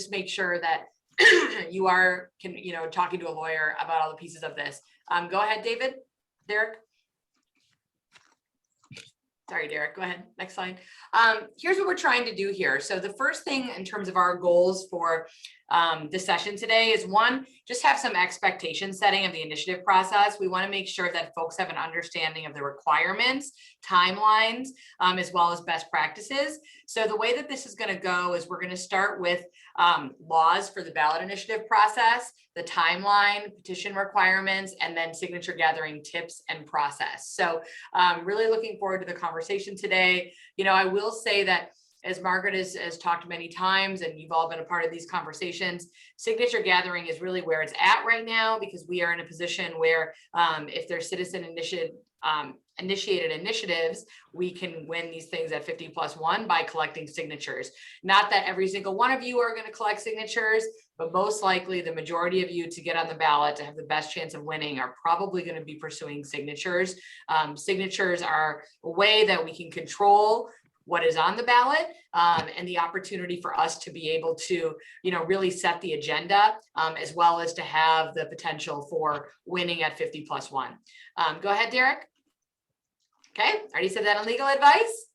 just make sure that you are, talking to a lawyer about all the pieces of this. Go ahead, David. Derek. Sorry, Derek, go ahead. Next slide. Here's what we're trying to do here. So the first thing in terms of our goals for this session today is, one, just have some expectation setting of the initiative process. We want to make sure that folks have an understanding of the requirements, timelines, as well as best practices. So the way that this is going to go is we're going to start with laws for the ballot initiative process, the timeline, petition requirements, and then signature gathering tips and process. So really looking forward to the conversation today. I will say that, as Margaret has talked many times, and you've all been a part of these conversations, signature gathering is really where it's at right now, because we are in a position where if there's citizen initiated initiatives, we can win these things at 50+1 by collecting signatures. Not that every single one of you are going to collect signatures, but most likely the majority of you to get on the ballot to have the best chance of winning are probably going to be pursuing signatures. Signatures are a way that we can control what is on the ballot, and the opportunity for us to be able to, really set the agenda, as well as to have the potential for winning at 50+1. Go ahead, Derek. Okay, already said that on legal advice.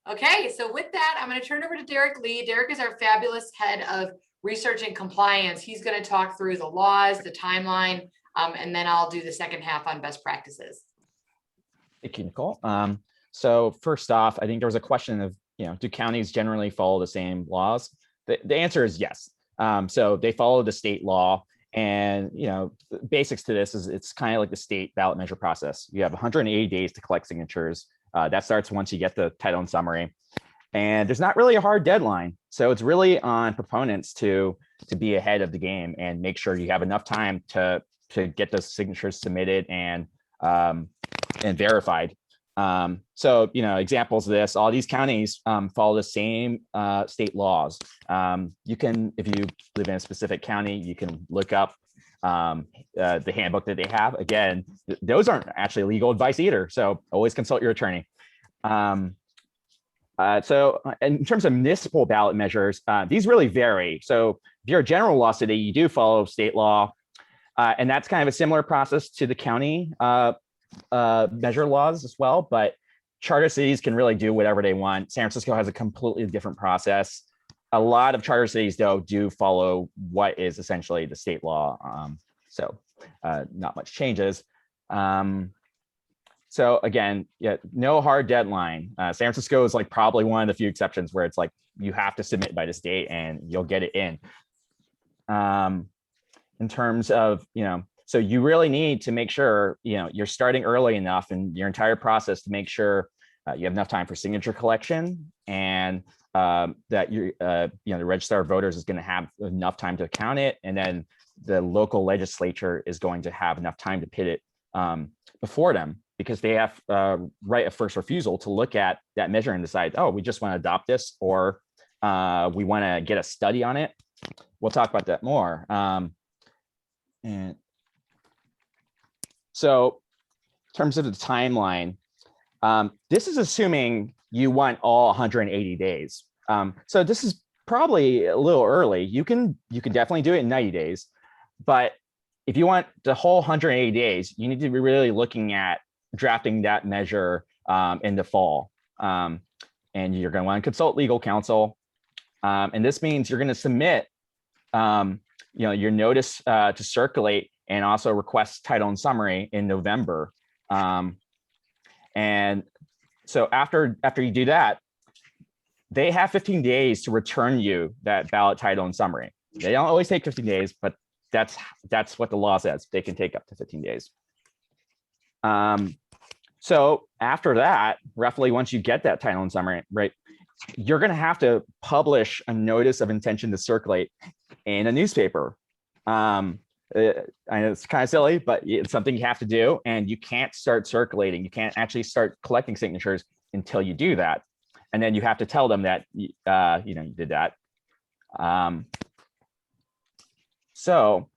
Okay, so with that, I'm going to turn it over to Derek Lee. Derek is our fabulous head of research and compliance. He's going to talk through the laws, the timeline, and then I'll do the second half on best practices. Thank you, Nicole. So first off, I think there was a question of, do counties generally follow the same laws? The answer is yes. So they follow the state law, and basics to this is it's kind of like the state ballot measure process. You have 180 days to collect signatures. That starts once you get the title and summary, and there's not really a hard deadline. So it's really on proponents to be ahead of the game and make sure you have enough time to get those signatures submitted and verified. So, examples of this, all these counties follow the same state laws. You can, if you live in a specific county, you can look up the handbook that they have. Again, those aren't actually legal advice either, so always consult your attorney. So in terms of municipal ballot measures, these really vary. So if you're a general law city, you do follow state law, and that's kind of a similar process to the county measure laws as well, but charter cities can really do whatever they want. San Francisco has a completely different process. A lot of charter cities, though, do follow what is essentially the state law. So not much changes. So again, no hard deadline. San Francisco is like probably one of the few exceptions where it's like you have to submit by the state and you'll get it in. In terms of, so you really need to make sure, you're starting early enough in your entire process to make sure you have enough time for signature collection, and that the registrar of voters is going to have enough time to count it. And then the local legislature is going to have enough time to pit it before them, because they have right of first refusal to look at that measure and decide, oh, we just want to adopt this, or we want to get a study on it. We'll talk about that more. And so in terms of the timeline, this is assuming you want all 180 days. So this is probably a little early. You can definitely do it in 90 days, but if you want the whole 180 days, you need to be really looking at drafting that measure in the fall. And you're going to want to consult legal counsel. And this means you're going to submit your notice to circulate, and also request title and summary in November. And so after you do that, they have 15 days to return you that ballot, title, and summary. They don't always take 15 days, but that's what the law says. They can take up to 15 days. So after that, roughly once you get that title and summary, right, you're going to have to publish a notice of intention to circulate in a newspaper. I know it's kind of silly, but it's something you have to do, and you can't start circulating. You can't actually start collecting signatures until you do that. And then you have to tell them that, you did that. So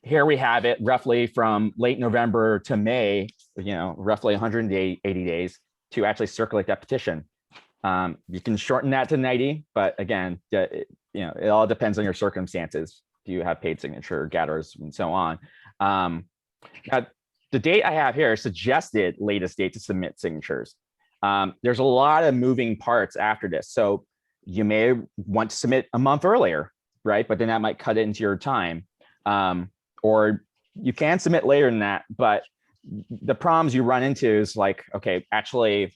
here we have it, roughly from late November to May, roughly 180 days to actually circulate that petition. You can shorten that to 90, but again, it all depends on your circumstances. Do you have paid signature gatherers and so on? Now, the date I have here is suggested latest date to submit signatures. There's a lot of moving parts after this. So you may want to submit a month earlier, right? But then that might cut it into your time. Or you can submit later than that, but the problems you run into is like, okay, actually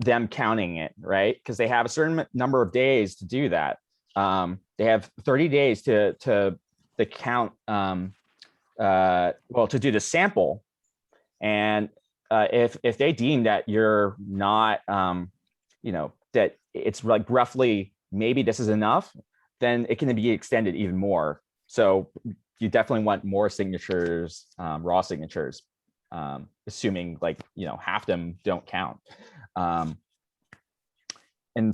them counting it, right? Because they have a certain number of days to do that. They have 30 days to count, well, to do the sample. And if they deem that you're not, that it's like roughly, maybe this is enough, then it can be extended even more. So you definitely want more signatures, raw signatures, assuming like, half them don't count. And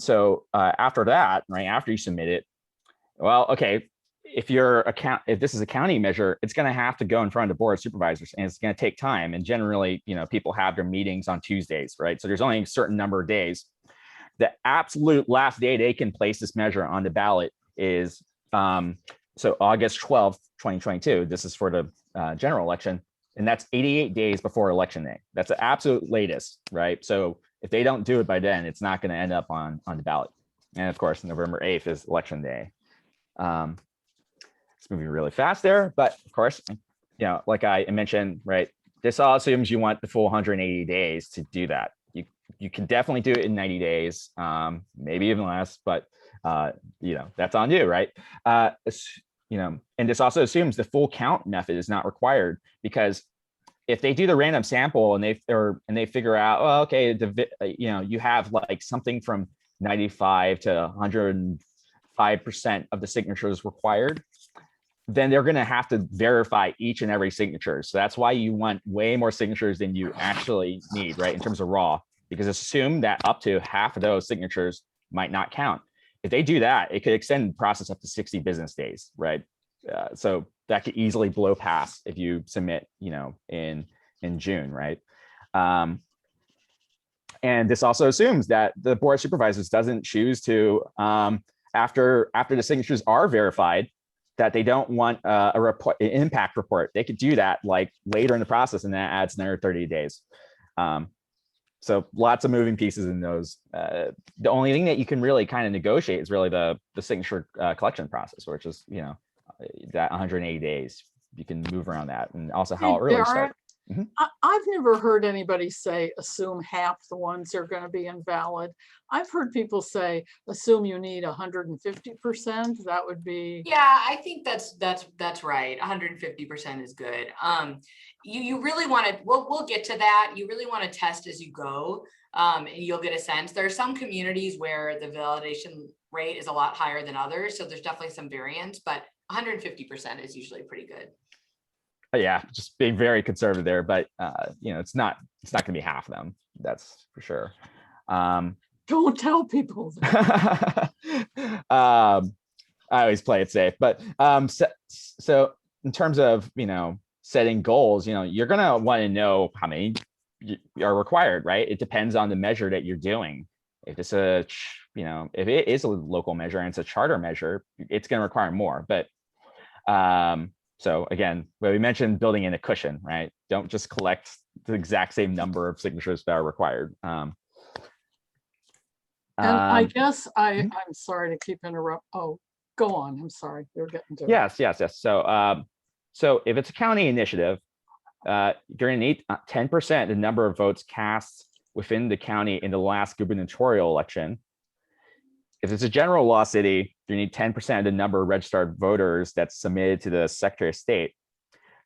so after that, right, after you submit it, well, okay, if this is a county measure, it's going to have to go in front of the board of supervisors, and it's going to take time. And generally, people have their meetings on Tuesdays, right? So there's only a certain number of days. The absolute last day they can place this measure on the ballot is so August 12th, 2022. This is for the general election, and that's 88 days before election day. That's the absolute latest, right? So if they don't do it by then, it's not going to end up on the ballot. And of course, November 8th is election day. It's moving really fast there, but of course, like I mentioned, right, this all assumes you want the full 180 days to do that. You can definitely do it in 90 days, maybe even less, but that's on you, right? And this also assumes the full count method is not required, because if they do the random sample and they figure out, oh, okay, you have like something from 95 to 105% of the signatures required, then they're going to have to verify each and every signature. So that's why you want way more signatures than you actually need, right, in terms of raw, because it's assumed that up to half of those signatures might not count. If they do that, it could extend the process up to 60 business days, right? So that could easily blow past if you submit, in June, right? And this also assumes that the board of supervisors doesn't choose to, after the signatures are verified, that they don't want a report, an impact report. They could do that like later in the process, and that adds another 30 days. So lots of moving pieces in those. The only thing that you can really kind of negotiate is really the signature collection process, which is, that 180 days. You can move around that, and also how early start. Mm-hmm. I've never heard anybody say assume half the ones are going to be invalid. I've heard people say assume you need 150%. That would be. Yeah, I think that's right. 150% is good. You really want to. We'll get to that. You really want to test as you go, and you'll get a sense. There are some communities where the validation rate is a lot higher than others, so there's definitely some variance, but 150% is usually pretty good. Yeah, just being very conservative there, but it's not going to be half of them. That's for sure. Don't tell people that. I always play it safe, but so in terms of setting goals, you're gonna want to know how many are required, right? It depends on the measure that you're doing. If it's if it is a local measure and it's a charter measure, it's going to require more. But so again, we mentioned building in a cushion, right? Don't just collect the exact same number of signatures that are required. And I guess I'm sorry to keep interrupting. Oh, go on. I'm sorry. You're getting to Yes. So if it's a county initiative, you're going to need 10% the number of votes cast within the county in the last gubernatorial election. If it's a general law city, you need 10% of the number of registered voters that's submitted to the Secretary of State.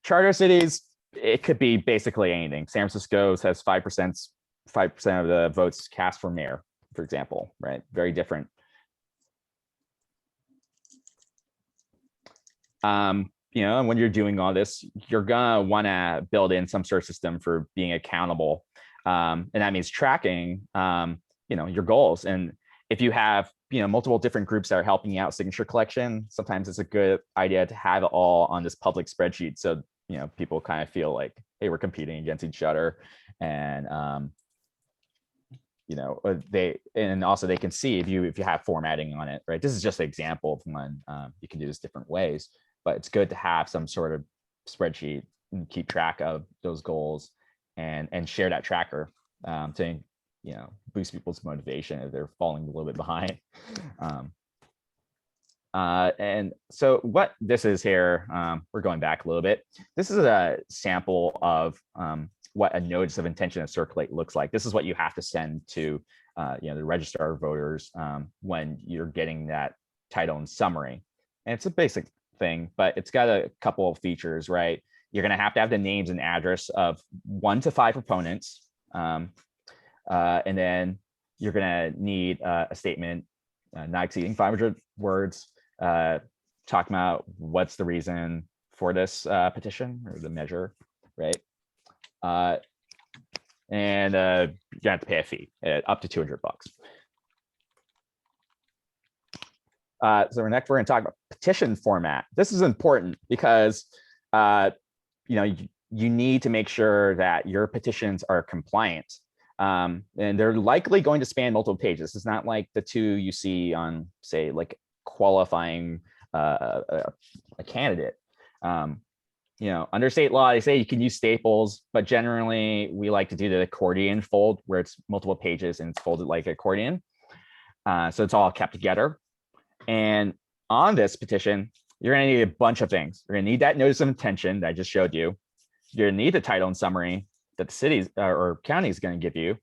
Charter cities, it could be basically anything. San Francisco has 5% of the votes cast for mayor, for example, right? Very different. And when you're doing all this, you're gonna want to build in some sort of system for being accountable, and that means tracking, your goals. And if you have multiple different groups that are helping you out signature collection, sometimes it's a good idea to have it all on this public spreadsheet, so people kind of feel like, hey, we're competing against each other, and and also they can see if you have formatting on it, right? This is just an example of one. You can do this different ways, but it's good to have some sort of spreadsheet and keep track of those goals and share that tracker to boost people's motivation if they're falling a little bit behind. And so what this is here, we're going back a little bit. This is a sample of what a notice of intention to circulate looks like. This is what you have to send to the registrar of voters when you're getting that title and summary. And it's a basic thing, but it's got a couple of features, right? You're going to have the names and address of 1 to 5 proponents. And then you're going to need a statement not exceeding 500 words, talking about what's the reason for this petition or the measure, right? And you have to pay a fee up to $200. So next we're going to talk about petition format. This is important because you need to make sure that your petitions are compliant. And they're likely going to span multiple pages. It's not like the two you see on, say, like qualifying a candidate. Under state law, they say you can use staples, but generally we like to do the accordion fold where it's multiple pages and it's folded like accordion. So it's all kept together. And on this petition, you're going to need a bunch of things. You're going to need that notice of intention that I just showed you. You're going to need the title and summary that the city or county is going to give you.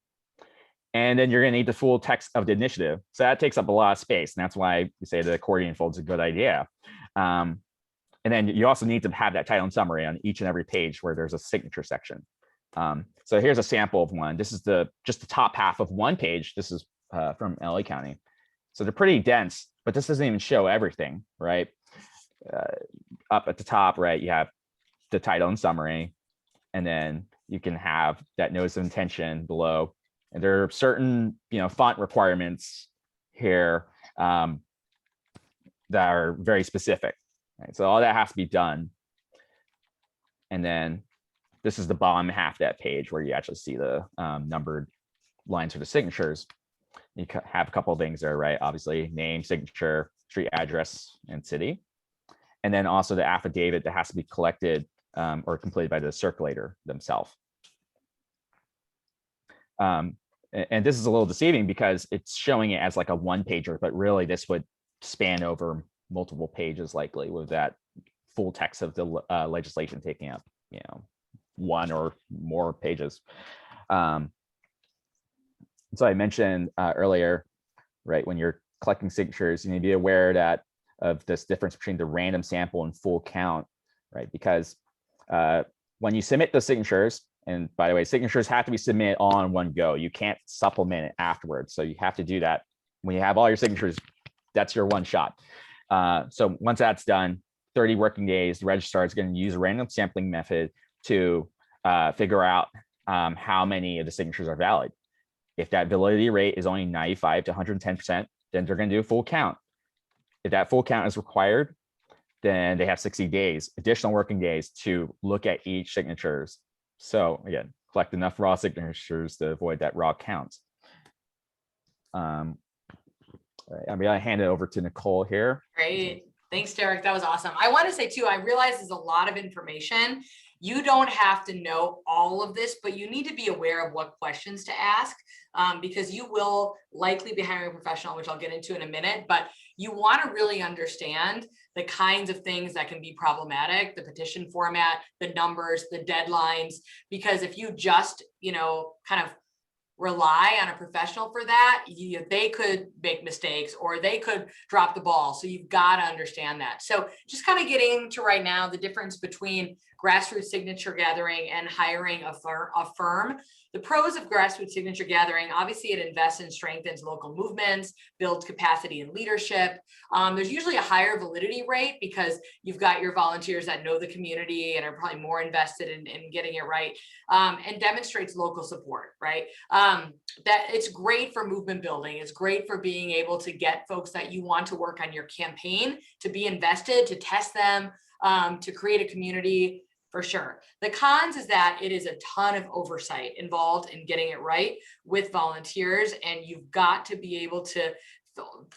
And then you're going to need the full text of the initiative. So that takes up a lot of space. And that's why we say the accordion fold is a good idea. And then you also need to have that title and summary on each and every page where there's a signature section. So here's a sample of one. This is just the top half of one page. This is from LA County. So they're pretty dense, but this doesn't even show everything, right? Up at the top, right, you have the title and summary, and then you can have that notice of intention below. And there are certain, font requirements here that are very specific. Right? So all that has to be done. And then this is the bottom half of that page where you actually see the numbered lines for the signatures. You have a couple of things there, right? Obviously, name, signature, street address, and city. And then also the affidavit that has to be collected or completed by the circulator themselves. And this is a little deceiving because it's showing it as like a one-pager, but really this would span over multiple pages likely with that full text of the legislation taking up, 1 or more pages. So I mentioned earlier, right, when you're collecting signatures, you need to be aware of this difference between the random sample and full count, right? Because when you submit the signatures, and by the way, signatures have to be submitted all in one go. You can't supplement it afterwards. So you have to do that. When you have all your signatures, that's your one shot. So once that's done, 30 working days, the registrar is going to use a random sampling method to figure out how many of the signatures are valid. If that validity rate is only 95 to 110%, then they're going to do a full count. If that full count is required, then they have 60 days, additional working days to look at each signatures. So again, collect enough raw signatures to avoid that raw count. I'm going to hand it over to Nicole here. Great. Thanks, Derek. That was awesome. I want to say too, I realize there's a lot of information. You don't have to know all of this, but you need to be aware of what questions to ask because you will likely be hiring a professional, which I'll get into in a minute, but you want to really understand the kinds of things that can be problematic, the petition format, the numbers, the deadlines, because if you just, kind of rely on a professional for that, they could make mistakes or they could drop the ball. So you've got to understand that. So just kind of getting to right now, the difference between grassroots signature gathering and hiring a firm. The pros of grassroots signature gathering, obviously it invests and strengthens local movements, builds capacity and leadership. There's usually a higher validity rate because you've got your volunteers that know the community and are probably more invested in getting it right, and demonstrates local support, right? That it's great for movement building. It's great for being able to get folks that you want to work on your campaign to be invested, to test them, to create a community for sure. The cons is that it is a ton of oversight involved in getting it right with volunteers, and you've got to be able to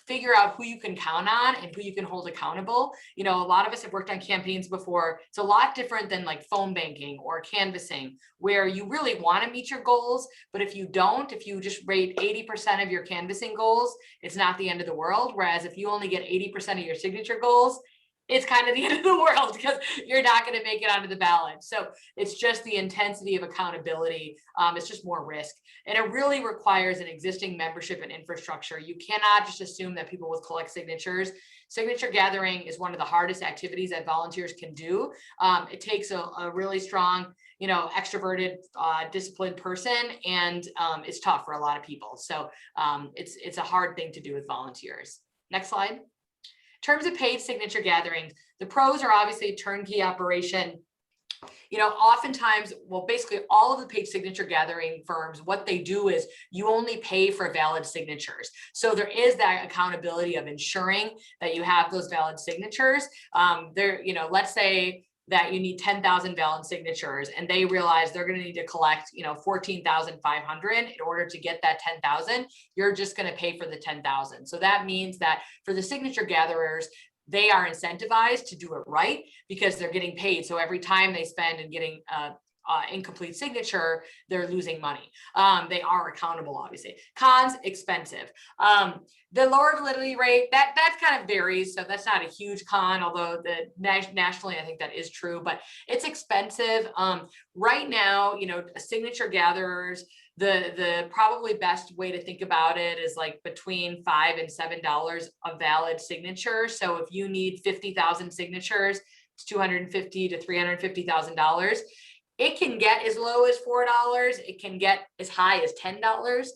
figure out who you can count on and who you can hold accountable. You know, a lot of us have worked on campaigns before. It's a lot different than like phone banking or canvassing, where you really want to meet your goals, but if you don't, if you just rate 80% of your canvassing goals, it's not the end of the world. Whereas if you only get 80% of your signature goals, it's kind of the end of the world, because you're not going to make it onto the ballot. So it's just the intensity of accountability. It's just more risk. And it really requires an existing membership and infrastructure. You cannot just assume that people will collect signatures. Signature gathering is one of the hardest activities that volunteers can do. It takes a really strong, you know, extroverted, disciplined person, and it's tough for a lot of people. So it's a hard thing to do with volunteers. Next slide. In terms of paid signature gatherings, the pros are obviously a turnkey operation. You know, oftentimes, well, basically all of the paid signature gathering firms, what they do is you only pay for valid signatures. So there is that accountability of ensuring that you have those valid signatures. You know, let's say that you need 10,000 valid signatures, and they realize they're going to need to collect, you know, 14,500 in order to get that 10,000. You're just going to pay for the 10,000. So that means that for the signature gatherers, they are incentivized to do it right because they're getting paid. So every time they spend and getting incomplete signature, they're losing money. They are accountable, obviously. Cons, expensive. The lower validity rate, that kind of varies. So that's not a huge con, although nationally, I think that is true, but it's expensive. Right now, you know, signature gatherers, the probably best way to think about it is like between $5 and $7 a valid signature. So if you need 50,000 signatures, it's $250,000 to $350,000. It can get as low as $4. It can get as high as $10.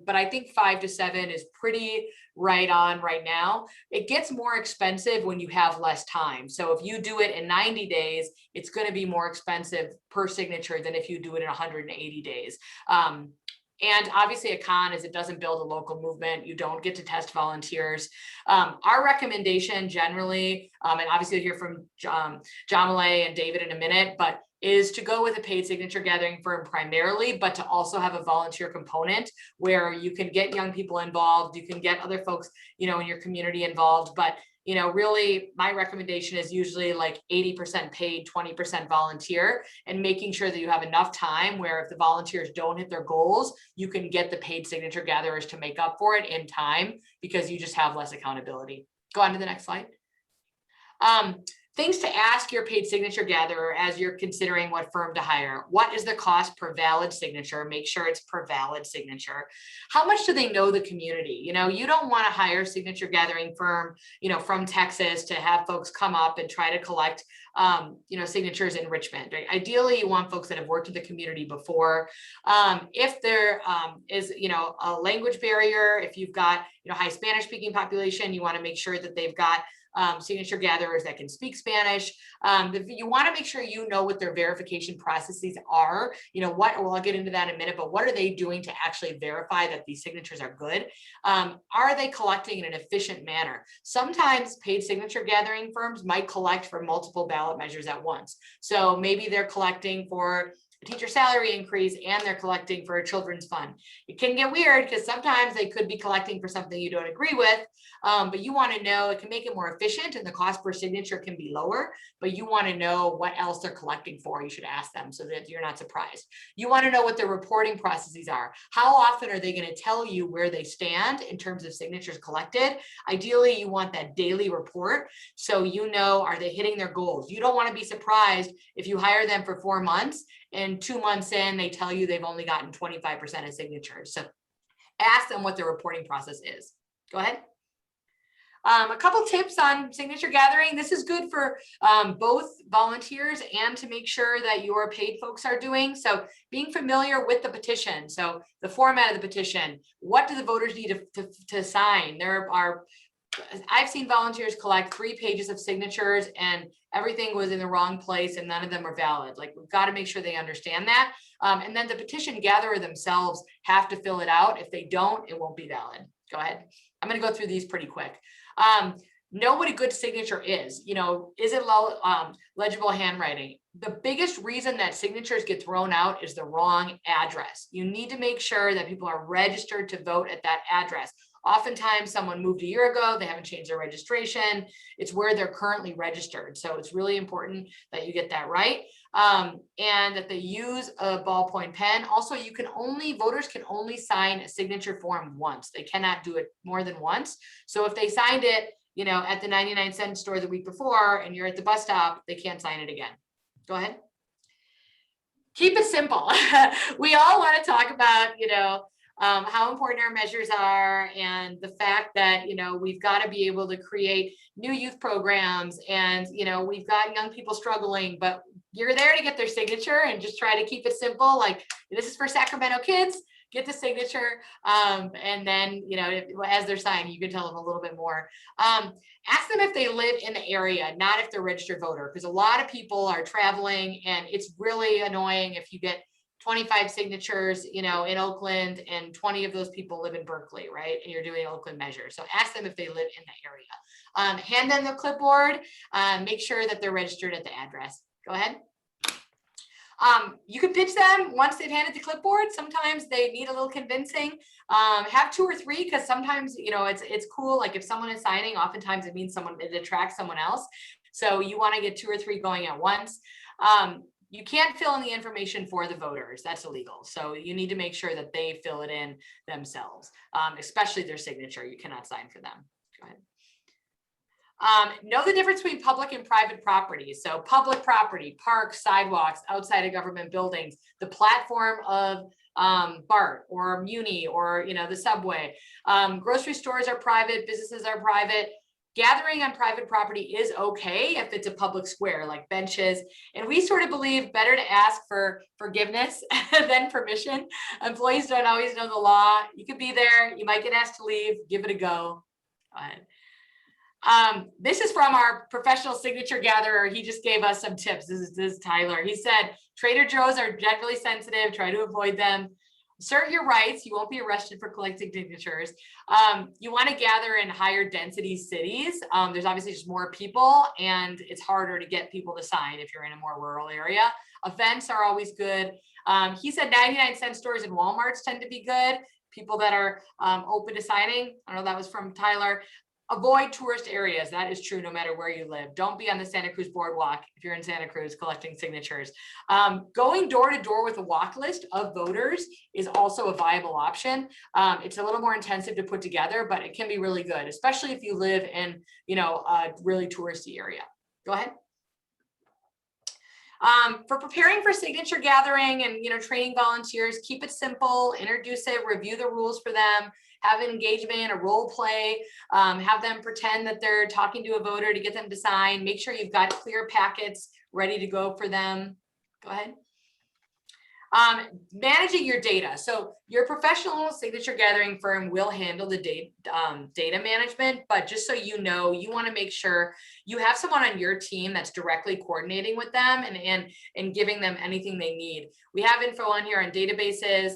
But I think 5 to 7 is pretty right on right now. It gets more expensive when you have less time. So if you do it in 90 days, it's going to be more expensive per signature than if you do it in 180 days. And obviously a con is it doesn't build a local movement. You don't get to test volunteers. Our recommendation generally, and obviously you'll hear from Jamileh and David in a minute, but is to go with a paid signature gathering firm primarily, but to also have a volunteer component where you can get young people involved, you can get other folks, you know, in your community involved. But, you know, really my recommendation is usually like 80% paid, 20% volunteer, and making sure that you have enough time where if the volunteers don't hit their goals, you can get the paid signature gatherers to make up for it in time because you just have less accountability. Go on to the next slide. Things to ask your paid signature gatherer as you're considering what firm to hire. What is the cost per valid signature? Make sure it's per valid signature. How much do they know the community? You know, you don't want to hire a signature gathering firm, you know, from Texas to have folks come up and try to collect, you know, signatures in Richmond, right? Ideally, you want folks that have worked in the community before. If there is, you know, a language barrier, if you've got, you know, high Spanish speaking population, you want to make sure that they've got signature gatherers that can speak Spanish. You want to make sure you know what their verification processes are. You know what, well, I'll get into that in a minute, but what are they doing to actually verify that these signatures are good? Are they collecting in an efficient manner? Sometimes paid signature gathering firms might collect for multiple ballot measures at once. So maybe they're collecting for a teacher salary increase and they're collecting for a children's fund. It can get weird because sometimes they could be collecting for something you don't agree with, but you want to know, it can make it more efficient and the cost per signature can be lower, but you want to know what else they're collecting for. You should ask them so that you're not surprised. You want to know what their reporting processes are. How often are they going to tell you where they stand in terms of signatures collected? Ideally, you want that daily report so you know, are they hitting their goals? You don't want to be surprised if you hire them for 4 months and 2 months in, they tell you they've only gotten 25% of signatures. So ask them what their reporting process is. Go ahead. A couple tips on signature gathering. This is good for both volunteers and to make sure that your paid folks are doing. So being familiar with the petition. So the format of the petition, what do the voters need to sign? I've seen volunteers collect 3 pages of signatures and everything was in the wrong place and none of them are valid. Like, we've got to make sure they understand that. And then the petition gatherer themselves have to fill it out. If they don't, it won't be valid. Go ahead. I'm going to go through these pretty quick. know what a good signature is. You know, is it legible handwriting? The biggest reason that signatures get thrown out is the wrong address. You need to make sure that people are registered to vote at that address. Oftentimes someone moved a year ago, they haven't changed their registration. It's where they're currently registered. So it's really important that you get that right. And that they use a ballpoint pen. Also, voters can only sign a signature form once. They cannot do it more than once. So if they signed it, you know, at the 99-cent store the week before and you're at the bus stop, they can't sign it again. Go ahead. Keep it simple. We all want to talk about, you know, how important our measures are and the fact that, you know, we've got to be able to create new youth programs and, you know, we've got young people struggling, but you're there to get their signature and just try to keep it simple. Like, this is for Sacramento kids, get the signature. And then, you know, as they're signing, you can tell them a little bit more. Ask them if they live in the area, not if they're a registered voter, because a lot of people are traveling and it's really annoying if you get 25 signatures, you know, in Oakland and 20 of those people live in Berkeley, right? And you're doing Oakland measure. So ask them if they live in the area. Hand them the clipboard, make sure that they're registered at the address. Go ahead. You can pitch them once they've handed the clipboard. Sometimes they need a little convincing. Have 2 or 3, because sometimes, you know, it's cool. Like if someone is signing, oftentimes it means it attracts someone else. So you want to get 2 or 3 going at once. You can't fill in the information for the voters. That's illegal. So you need to make sure that they fill it in themselves, especially their signature. You cannot sign for them. Go ahead. Know the difference between public and private property. So public property, parks, sidewalks, outside of government buildings, the platform of BART or Muni or, you know, the subway. Grocery stores are private, businesses are private. Gathering on private property is okay if it's a public square like benches. And we sort of believe better to ask for forgiveness than permission. Employees don't always know the law. You could be there, you might get asked to leave, give it a go. Go ahead. This is from our professional signature gatherer. He just gave us some tips. This is Tyler. He said, Trader Joe's are generally sensitive, try to avoid them. Assert your rights. You won't be arrested for collecting signatures. You want to gather in higher density cities. There's obviously just more people and it's harder to get people to sign if you're in a more rural area. Events are always good. He said 99-cent stores and Walmarts tend to be good. People that are open to signing. I know that was from Tyler. Avoid tourist areas. That is true no matter where you live. Don't be on the Santa Cruz boardwalk if you're in Santa Cruz collecting signatures. Going door to door with a walk list of voters is also a viable option. It's a little more intensive to put together, but it can be really good, especially if you live in, you know, a really touristy area. Go ahead. For preparing for signature gathering and, you know, training volunteers, keep it simple, introduce it, review the rules for them, have an engagement, a role play, have them pretend that they're talking to a voter to get them to sign. Make sure you've got clear packets ready to go for them. Go ahead. Managing your data. So your professional signature gathering firm will handle the data management, but just so you know, you want to make sure you have someone on your team that's directly coordinating with them and giving them anything they need. We have info on here on databases.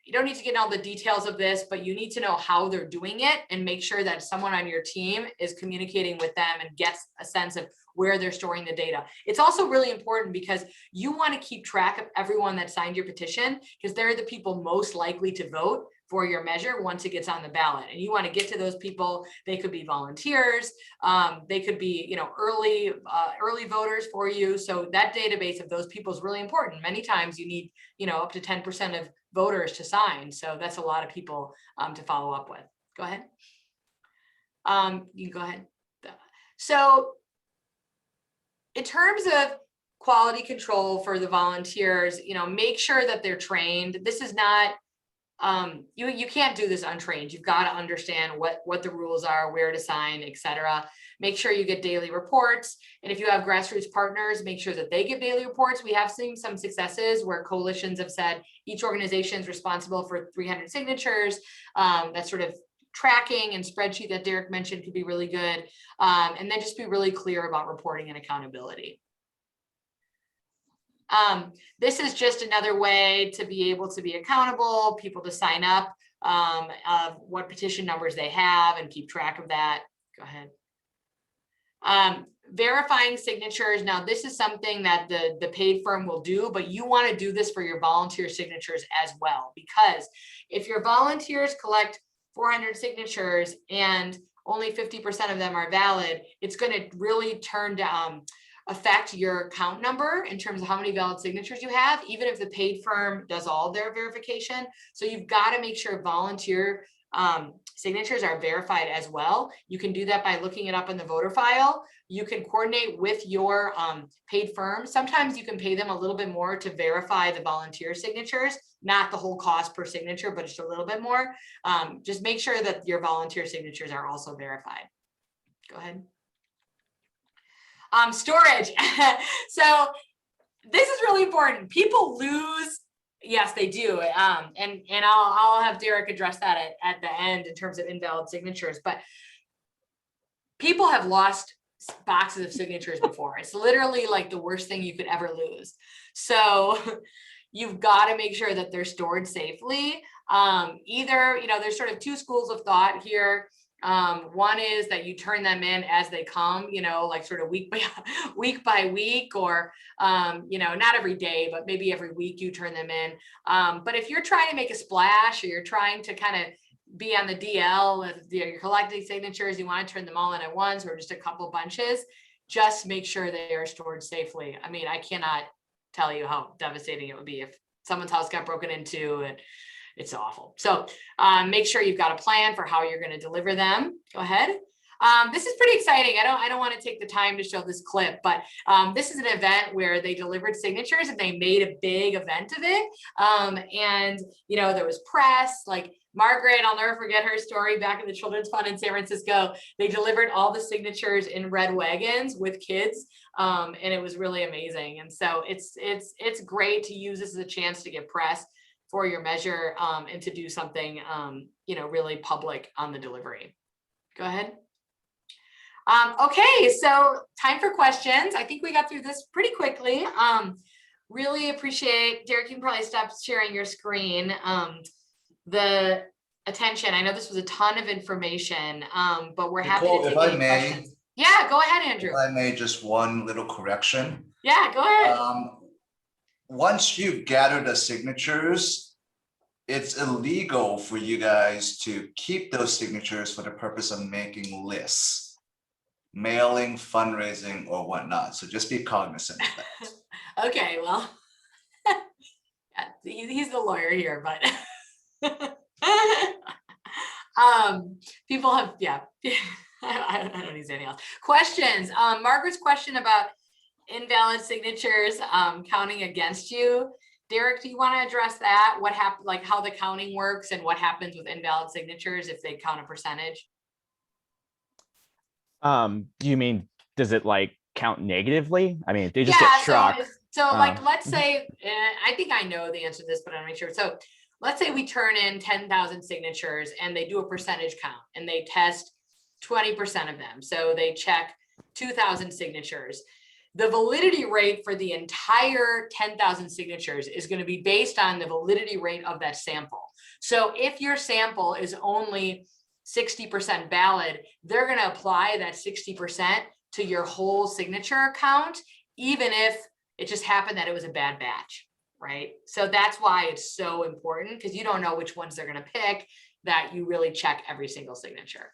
You don't need to get in all the details of this, but you need to know how they're doing it and make sure that someone on your team is communicating with them and gets a sense of where they're storing the data. It's also really important because you want to keep track of everyone that signed your petition because they're the people most likely to vote for your measure once it gets on the ballot. And you want to get to those people. They could be volunteers. They could be, you know, early voters for you. So that database of those people is really important. Many times you need, you know, up to 10% of voters to sign. So that's a lot of people to follow up with. Go ahead. You can go ahead. So in terms of quality control for the volunteers, you know, make sure that they're trained. This is not, you can't do this untrained. You've got to understand what the rules are, where to sign, etc. Make sure you get daily reports. And if you have grassroots partners, make sure that they give daily reports. We have seen some successes where coalitions have said each organization is responsible for 300 signatures. That sort of tracking and spreadsheet that Derek mentioned could be really good. And then just be really clear about reporting and accountability. This is just another way to be able to be accountable, people to sign up of what petition numbers they have and keep track of that. Go ahead. Verifying signatures. Now, this is something that the paid firm will do, but you want to do this for your volunteer signatures as well, because if your volunteers collect 400 signatures and only 50% of them are valid, it's going to really affect your count number in terms of how many valid signatures you have, even if the paid firm does all their verification. So you've got to make sure volunteer signatures are verified as well. You can do that by looking it up in the voter file. You can coordinate with your paid firm. Sometimes you can pay them a little bit more to verify the volunteer signatures, not the whole cost per signature, but just a little bit more. Just make sure that your volunteer signatures are also verified. Go ahead. Storage. So this is really important. People lose. Yes, they do. And I'll have Derek address that at the end in terms of invalid signatures, but people have lost boxes of signatures before. It's literally like the worst thing you could ever lose. So you've got to make sure that they're stored safely. Either, there's sort of two schools of thought here. One is that you turn them in as they come, like sort of week by week, or, not every day, but maybe every week you turn them in. But if you're trying to make a splash, or you're trying to kind of be on the DL with you're collecting signatures, you want to turn them all in at once, or just a couple bunches, just make sure they are stored safely. I mean, I cannot tell you how devastating it would be if someone's house got broken into, and it's awful. So make sure you've got a plan for how you're going to deliver them. Go ahead. This is pretty exciting. I don't want to take the time to show this clip, but this is an event where they delivered signatures and they made a big event of it. And, there was press, like Margaret, I'll never forget her story back at the Children's Fund in San Francisco. They delivered all the signatures in red wagons with kids. And it was really amazing. And so it's great to use this as a chance to get press for your measure and to do something, really public on the delivery. Go ahead. Okay, so time for questions. I think we got through this pretty quickly. Really appreciate, Derek, you can probably stop sharing your screen. The attention. I know this was a ton of information, but we're happy to take any questions. Yeah, go ahead, Andrew. If I may, just one little correction. Yeah, go ahead. Once you've gathered the signatures, it's illegal for you guys to keep those signatures for the purpose of making lists, mailing, fundraising, or whatnot. So just be cognizant of that. Okay, well, he's the lawyer here, but people have, I don't need anything else. Questions. Margaret's question about invalid signatures counting against you. Derek, do you want to address that? What happened, like how the counting works and what happens with invalid signatures if they count a percentage? Do you mean, does it like count negatively? I mean, they just get struck. So like, let's say, I think I know the answer to this, but I'm not sure. So let's say we turn in 10,000 signatures and they do a percentage count and they test 20% of them. So they check 2,000 signatures. The validity rate for the entire 10,000 signatures is going to be based on the validity rate of that sample. So if your sample is only 60% valid, they're going to apply that 60% to your whole signature count, even if it just happened that it was a bad batch, right? So that's why it's so important, because you don't know which ones they're going to pick, that you really check every single signature.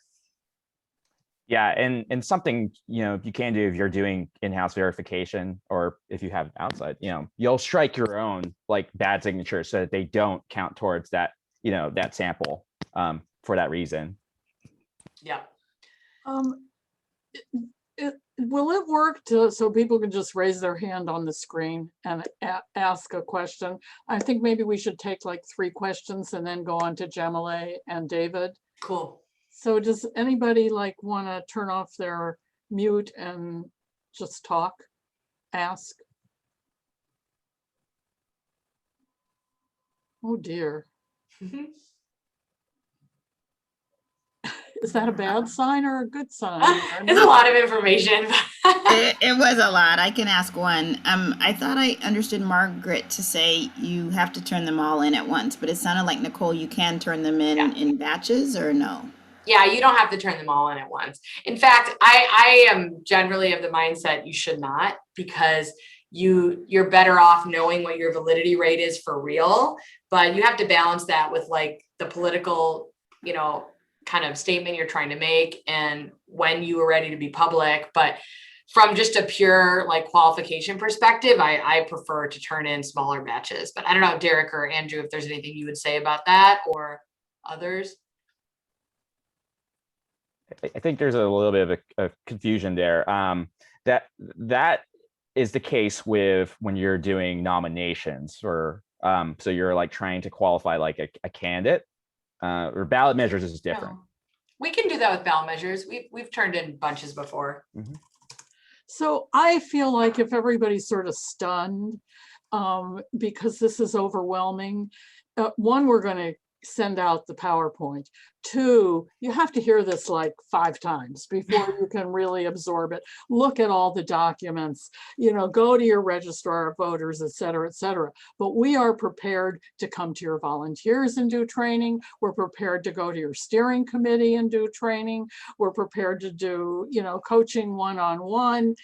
Yeah, and something, you can do if you're doing in-house verification, or if you have outside, you'll strike your own like bad signatures so that they don't count towards that, that sample for that reason. Yeah. Will it work so people can just raise their hand on the screen and ask a question? I think maybe we should take like 3 questions and then go on to Jamileh and David. Cool. So does anybody like want to turn off their mute and just talk, ask? Oh dear. Is that a bad sign or a good sign? It's a lot of information. It was a lot. I can ask one. I thought I understood Margaret to say you have to turn them all in at once, but it sounded like, Nicole, you can turn them in batches, or no? Yeah, you don't have to turn them all in at once. In fact, I am generally of the mindset you should not, because you're better off knowing what your validity rate is for real, but you have to balance that with like the political, kind of statement you're trying to make and when you are ready to be public. But from just a pure like qualification perspective, I prefer to turn in smaller batches. But I don't know, Derek or Andrew, if there's anything you would say about that or others. I think there's a little bit of a confusion there. That is the case with when you're doing nominations, or so you're like trying to qualify like a candidate, or ballot measures is different. No. We can do that with ballot measures. We've turned in bunches before. Mhm. So I feel like if everybody's sort of stunned, because this is overwhelming, one, we're going to send out the PowerPoint. Two, you have to hear this like 5 times before you can really absorb it. Look at all the documents, go to your registrar of voters, et cetera, et cetera. But we are prepared to come to your volunteers and do training. We're prepared to go to your steering committee and do training. We're prepared to do, coaching one-on-one.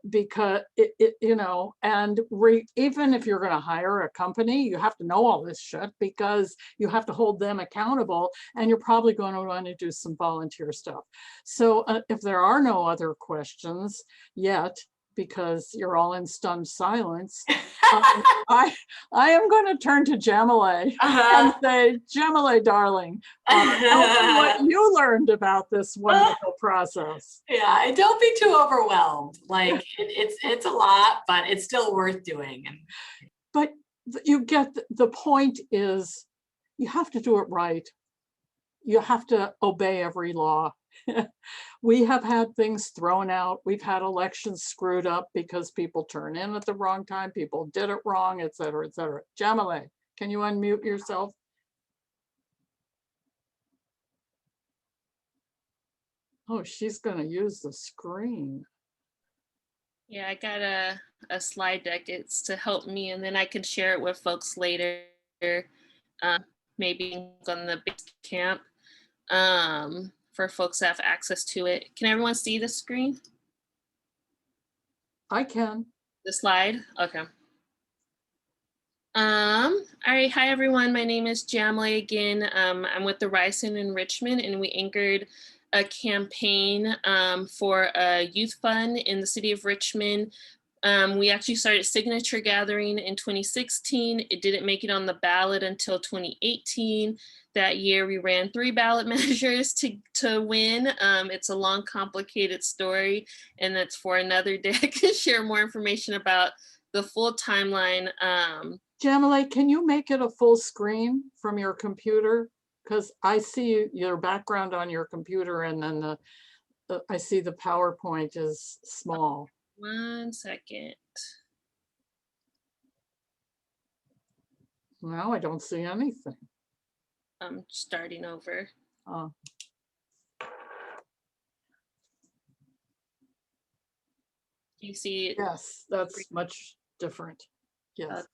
Because even if you're going to hire a company, you have to know all this shit, because you have to hold them accountable, and you're probably going to want to do some volunteer stuff. So if there are no other questions yet, because you're all in stunned silence, I am going to turn to Jamileh and say, Jamileh, darling, tell me what you learned about this wonderful process. Yeah, and don't be too overwhelmed. Like it's a lot, but it's still worth doing. But you get the point is, you have to do it right. You have to obey every law. We have had things thrown out. We've had elections screwed up because people turn in at the wrong time, people did it wrong, et cetera, et cetera. Jamileh, can you unmute yourself? Oh, she's going to use the screen. Yeah, I got a slide deck. It's to help me, and then I can share it with folks later, maybe on the Basecamp, for folks that have access to it. Can everyone see the screen? I can. The slide? Okay. All right, hi everyone. My name is Jamileh again. I'm with the RYSE in Richmond, and we anchored a campaign for a youth fund in the city of Richmond. We actually started signature gathering in 2016. It didn't make it on the ballot until 2018. That year, we ran 3 ballot measures to win. It's a long, complicated story, and that's for another day. I can share more information about the full timeline. Jamileh, can you make it a full screen from your computer? Because I see your background on your computer, and then I see the PowerPoint is small. 1 second. Now I don't see anything. I'm starting over. Oh. Do you see it? Yes, that's much different. Yes.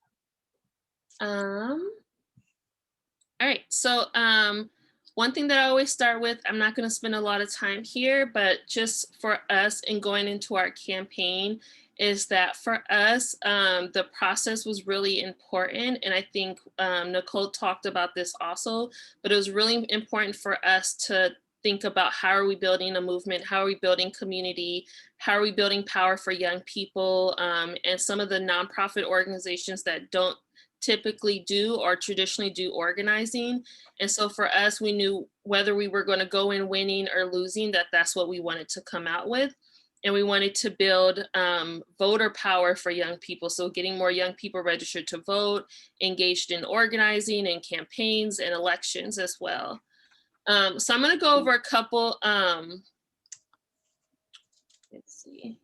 All right, so one thing that I always start with, I'm not going to spend a lot of time here, but just for us and going into our campaign, is that for us, the process was really important. And I think Nicole talked about this also, but it was really important for us to think about how are we building a movement? How are we building community? How are we building power for young people? And some of the nonprofit organizations that don't typically do or traditionally do organizing. And so for us, we knew whether we were going to go in winning or losing, that's what we wanted to come out with. And we wanted to build voter power for young people. So getting more young people registered to vote, engaged in organizing and campaigns and elections as well. So I'm going to go over a couple, let's see,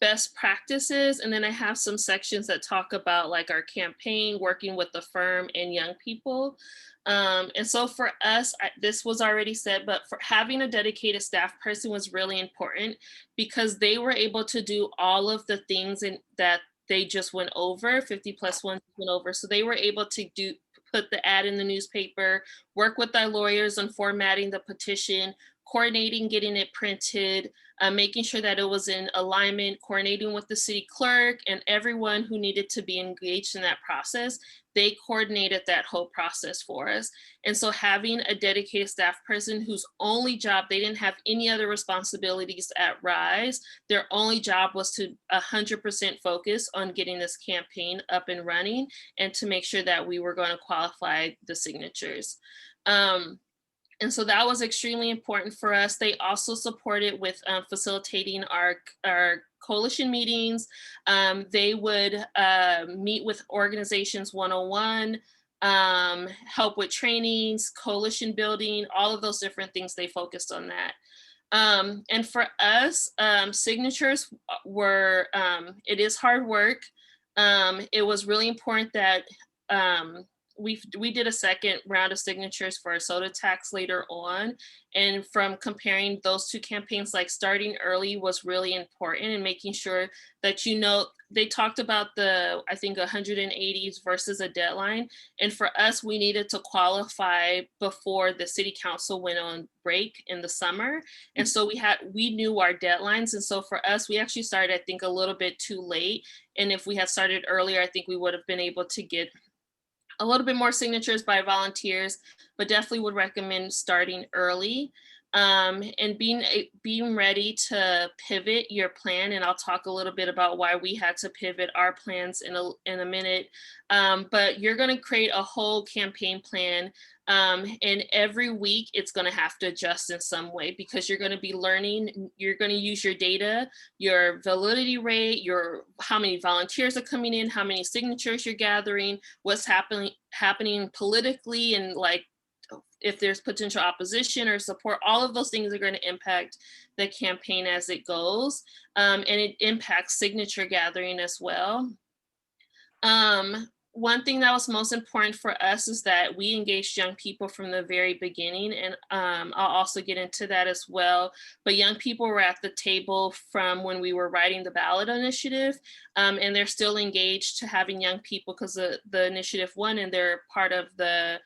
best practices. And then I have some sections that talk about like our campaign, working with the firm and young people. And so for us, this was already said, but for having a dedicated staff person was really important because they were able to do all of the things that they just went over, 50+1 went over. So they were able to put the ad in the newspaper, work with our lawyers on formatting the petition, coordinating getting it printed, making sure that it was in alignment, coordinating with the city clerk and everyone who needed to be engaged in that process. They coordinated that whole process for us. And so having a dedicated staff person whose only job, they didn't have any other responsibilities at RYSE, their only job was to 100% focus on getting this campaign up and running and to make sure that we were going to qualify the signatures. And so that was extremely important for us. They also supported with facilitating our coalition meetings. They would meet with organizations one-on-one, help with trainings, coalition building, all of those different things. They focused on that. And for us, signatures were, it is hard work. It was really important that we did a second round of signatures for a soda tax later on. And from comparing those two campaigns, like starting early was really important and making sure that, you know, they talked about the, I think 180s versus a deadline. And for us, we needed to qualify before the city council went on break in the summer. And so we knew our deadlines. And so for us, we actually started, I think, a little bit too late. And if we had started earlier, I think we would have been able to get a little bit more signatures by volunteers, but definitely would recommend starting early and being ready to pivot your plan. And I'll talk a little bit about why we had to pivot our plans in a minute. But you're going to create a whole campaign plan. And every week it's going to have to adjust in some way because you're going to be learning, you're going to use your data, your validity rate, how many volunteers are coming in, how many signatures you're gathering, what's happening politically, and like if there's potential opposition or support. All of those things are going to impact the campaign as it goes. And it impacts signature gathering as well. One thing that was most important for us is that we engaged young people from the very beginning, and I'll also get into that as well. But young people were at the table from when we were writing the ballot initiative, and they're still engaged to having young people because the initiative won, and they're part of the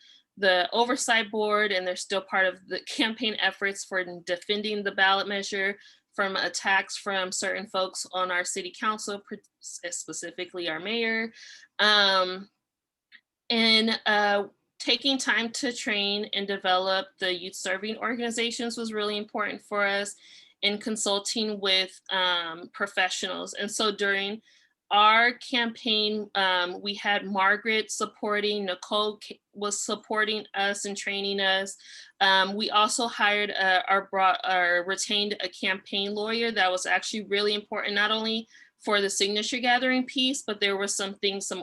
oversight board, and they're still part of the campaign efforts for defending the ballot measure from attacks from certain folks on our city council, specifically our mayor. Taking time to train and develop the youth serving organizations was really important for us, in consulting with professionals. And so during our campaign, we had Margaret supporting, Nicole was supporting us and training us. We also hired retained a campaign lawyer that was actually really important, not only for the signature gathering piece, but there were some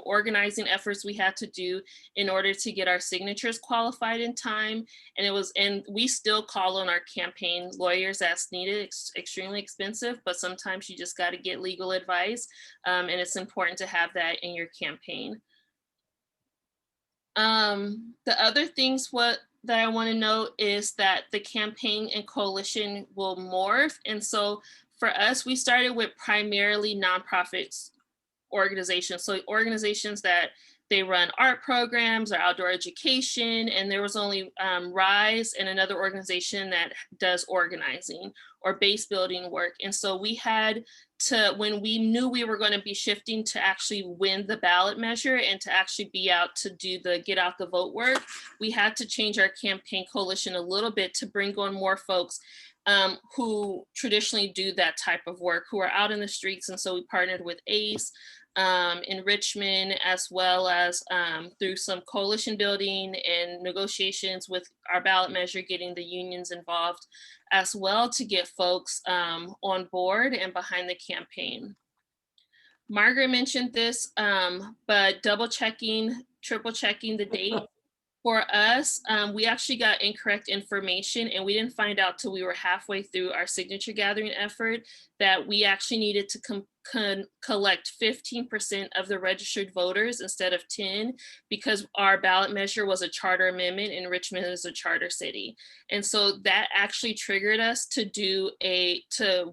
organizing efforts we had to do in order to get our signatures qualified in time. And we still call on our campaign lawyers as needed. It's extremely expensive, but sometimes you just got to get legal advice. And it's important to have that in your campaign. The other things that I want to note is that the campaign and coalition will morph. And so for us, we started with primarily nonprofits organizations. So organizations that they run art programs or outdoor education. And there was only RYSE and another organization that does organizing or base building work. And so we had to, when we knew we were going to be shifting to actually win the ballot measure and to actually be out to do the get out the vote work, we had to change our campaign coalition a little bit to bring on more folks who traditionally do that type of work, who are out in the streets. And so we partnered with ACE in Richmond, as well as through some coalition building and negotiations with our ballot measure, getting the unions involved as well to get folks on board and behind the campaign. Margaret mentioned this, but double checking, triple checking the date. For us, we actually got incorrect information, and we didn't find out till we were halfway through our signature gathering effort that we actually needed to collect 15% of the registered voters instead of 10, because our ballot measure was a charter amendment and Richmond is a charter city. And so that actually triggered us to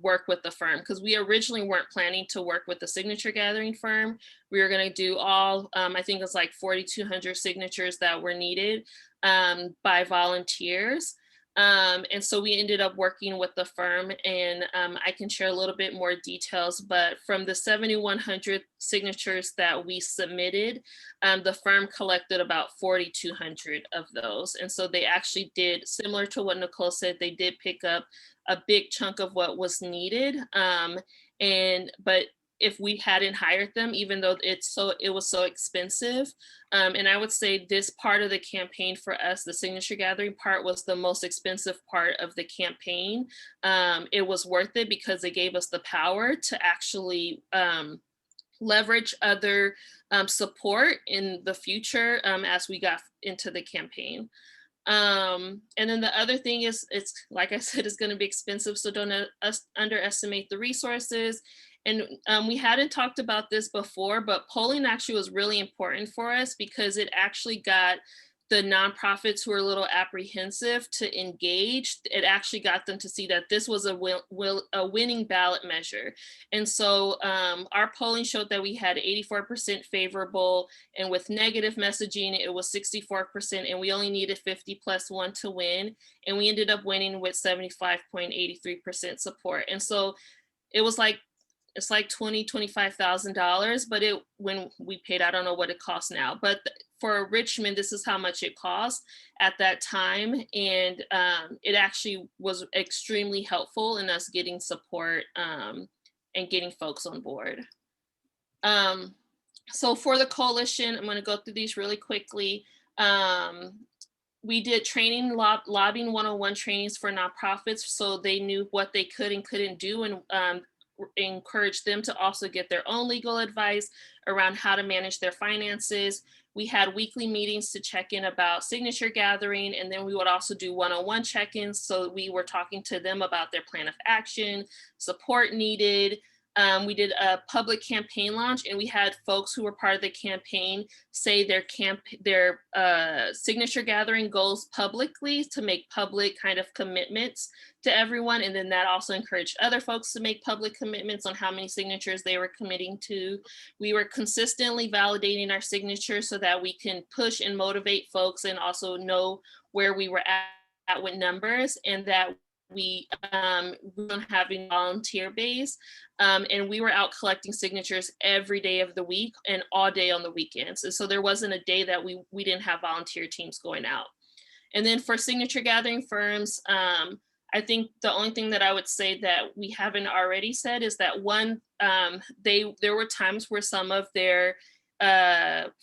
work with the firm, because we originally weren't planning to work with the signature gathering firm. We were going to do all, I think it was like 4,200 signatures that were needed by volunteers. And so we ended up working with the firm, and I can share a little bit more details, but from the 7,100 signatures that we submitted, the firm collected about 4,200 of those. And so they actually did, similar to what Nicole said, they did pick up a big chunk of what was needed. But if we hadn't hired them, even though it was so expensive. And I would say this part of the campaign for us, the signature gathering part, was the most expensive part of the campaign. It was worth it because it gave us the power to actually leverage other support in the future as we got into the campaign. And then the other thing is, it's like I said, it's going to be expensive, so don't underestimate the resources. And we hadn't talked about this before, but polling actually was really important for us because it actually got the nonprofits who are a little apprehensive to engage. It actually got them to see that this was a winning ballot measure. And so our polling showed that we had 84% favorable, and with negative messaging, it was 64%, and we only needed 50+1 to win. And we ended up winning with 75.83% support. And so it was like, it's like $25,000, but when we paid, I don't know what it costs now, but for Richmond, this is how much it cost at that time. And it actually was extremely helpful in us getting support and getting folks on board. So for the coalition, I'm gonna go through these really quickly. We did training, lobbying 101 trainings for nonprofits, so they knew what they could and couldn't do, and encourage them to also get their own legal advice around how to manage their finances. We had weekly meetings to check in about signature gathering, and then we would also do one-on-one check-ins. So we were talking to them about their plan of action, support needed. We did a public campaign launch, and we had folks who were part of the campaign say their signature gathering goals publicly to make public kind of commitments to everyone. And then that also encouraged other folks to make public commitments on how many signatures they were committing to. We were consistently validating our signatures so that we can push and motivate folks and also know where we were at with numbers, and that we don't have a volunteer base. And we were out collecting signatures every day of the week and all day on the weekends. And so there wasn't a day that we didn't have volunteer teams going out. And then for signature gathering firms, I think the only thing that I would say that we haven't already said is that one, there were times where some of their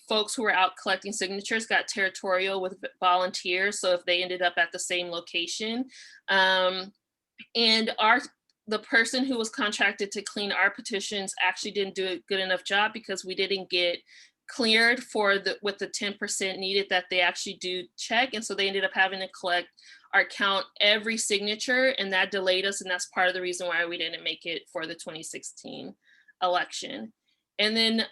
folks who were out collecting signatures got territorial with volunteers. So if they ended up at the same location, and the person who was contracted to clean our petitions actually didn't do a good enough job because we didn't get cleared with the 10% needed that they actually do check. And so they ended up having to collect or count every signature, and that delayed us. And that's part of the reason why we didn't make it for the 2016 election. And then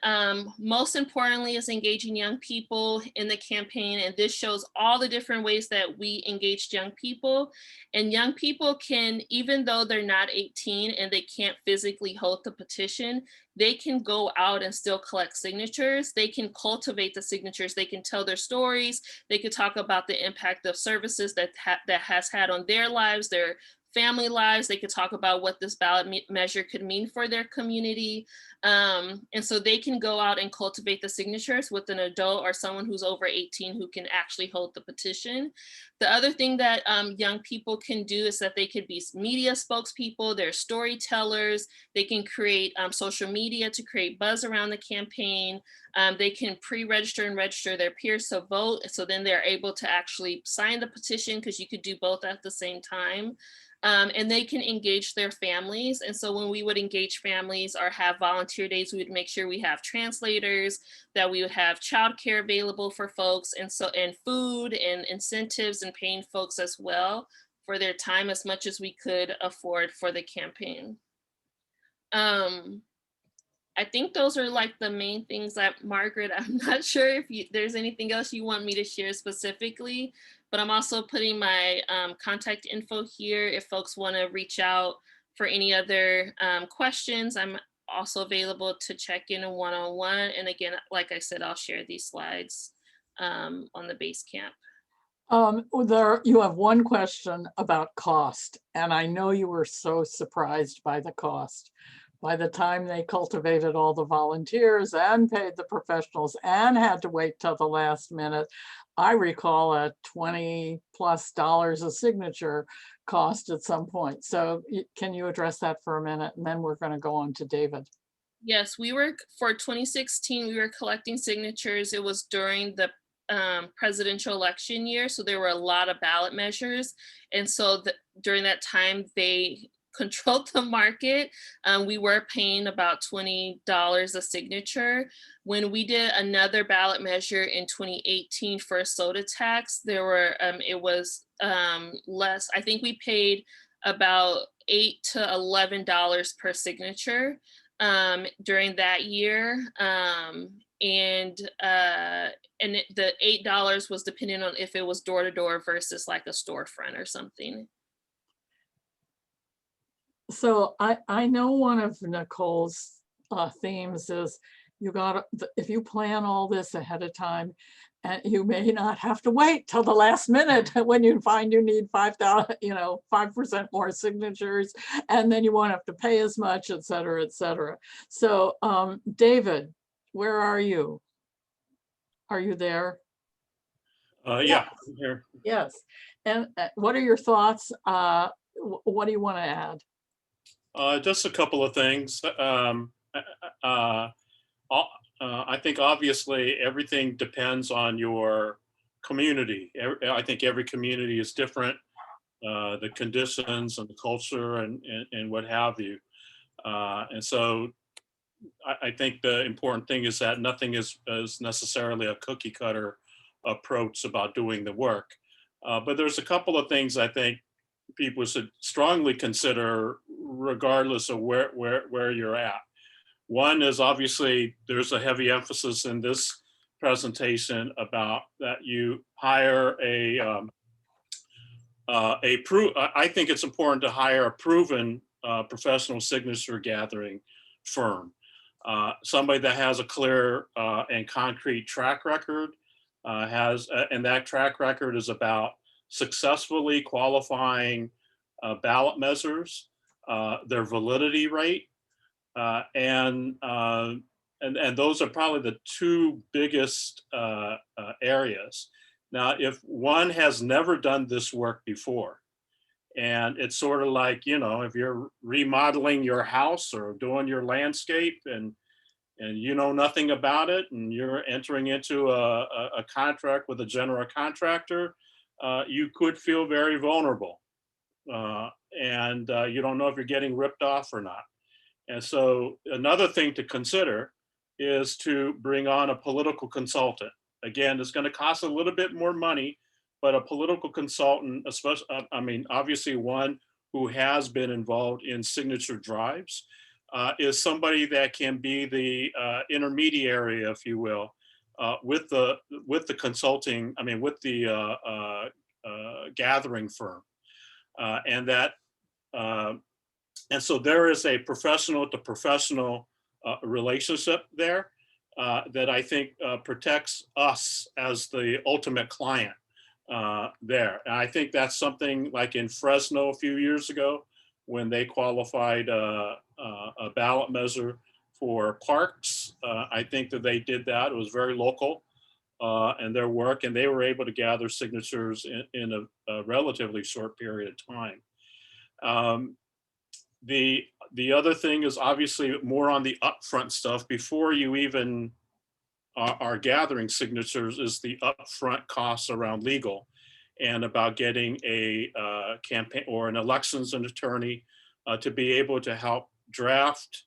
most importantly is engaging young people in the campaign. And this shows all the different ways that we engaged young people. And young people can, even though they're not 18 and they can't physically hold the petition, they can go out and still collect signatures. They can cultivate the signatures. They can tell their stories. They could talk about the impact of services that has had on their lives, their family lives. They could talk about what this ballot measure could mean for their community. And so they can go out and cultivate the signatures with an adult or someone who's over 18 who can actually hold the petition. The other thing that young people can do is that they could be media spokespeople, they're storytellers, they can create social media to create buzz around the campaign. They can pre-register and register their peers to vote. So then they're able to actually sign the petition, because you could do both at the same time. And they can engage their families. And so when we would engage families or have volunteer days, we would make sure we have translators, that we would have childcare available for folks, and food and incentives, and paying folks as well for their time as much as we could afford for the campaign. I think those are like the main things that Margaret, I'm not sure if there's anything else you want me to share specifically, but I'm also putting my contact info here if folks want to reach out for any other questions. I'm also available to check in a one-on-one. And again, like I said, I'll share these slides on the Basecamp. You have one question about cost, and I know you were so surprised by the cost. By the time they cultivated all the volunteers and paid the professionals and had to wait till the last minute, I recall a $20+ a signature cost at some point. So can you address that for a minute? And then we're going to go on to David. Yes, for 2016, we were collecting signatures. It was during the presidential election year. So there were a lot of ballot measures. And so during that time, they controlled the market. We were paying about $20 a signature. When we did another ballot measure in 2018 for a soda tax, it was less. I think we paid about $8 to $11 per signature during that year. The $8 was depending on if it was door to door versus like a storefront or something. So I know one of Nicole's themes is if you plan all this ahead of time, and you may not have to wait till the last minute when you find you need 5% more signatures, and then you won't have to pay as much, et cetera, et cetera. So David, where are you? Are you there? Yeah, I'm here. Yes. And what are your thoughts? What do you want to add? Just a couple of things. I think obviously everything depends on your community. I think every community is different, the conditions and the culture and what have you. And so I think the important thing is that nothing is necessarily a cookie cutter approach about doing the work. But there's a couple of things I think people should strongly consider regardless of where you're at. One is obviously there's a heavy emphasis in this presentation about that you hire I think it's important to hire a proven professional signature gathering firm. Somebody that has a clear and concrete track record, and that track record is about successfully qualifying ballot measures, their validity rate, and those are probably the two biggest areas. Now, if one has never done this work before, and it's sort of like, if you're remodeling your house or doing your landscape and you know nothing about it, and you're entering into a contract with a general contractor, you could feel very vulnerable. And you don't know if you're getting ripped off or not. And so another thing to consider is to bring on a political consultant. Again, it's going to cost a little bit more money, but a political consultant, especially, obviously one who has been involved in signature drives, is somebody that can be the intermediary, if you will, with the consulting, with the gathering firm, and so there is a professional to professional relationship there that I think protects us as the ultimate client there. And I think that's something like in Fresno a few years ago when they qualified a ballot measure for parks. I think that they did that. It was very local in their work, and they were able to gather signatures in a relatively short period of time. The other thing is obviously more on the upfront stuff. Before you even are gathering signatures is the upfront costs around legal and about getting a campaign or an elections attorney to be able to help draft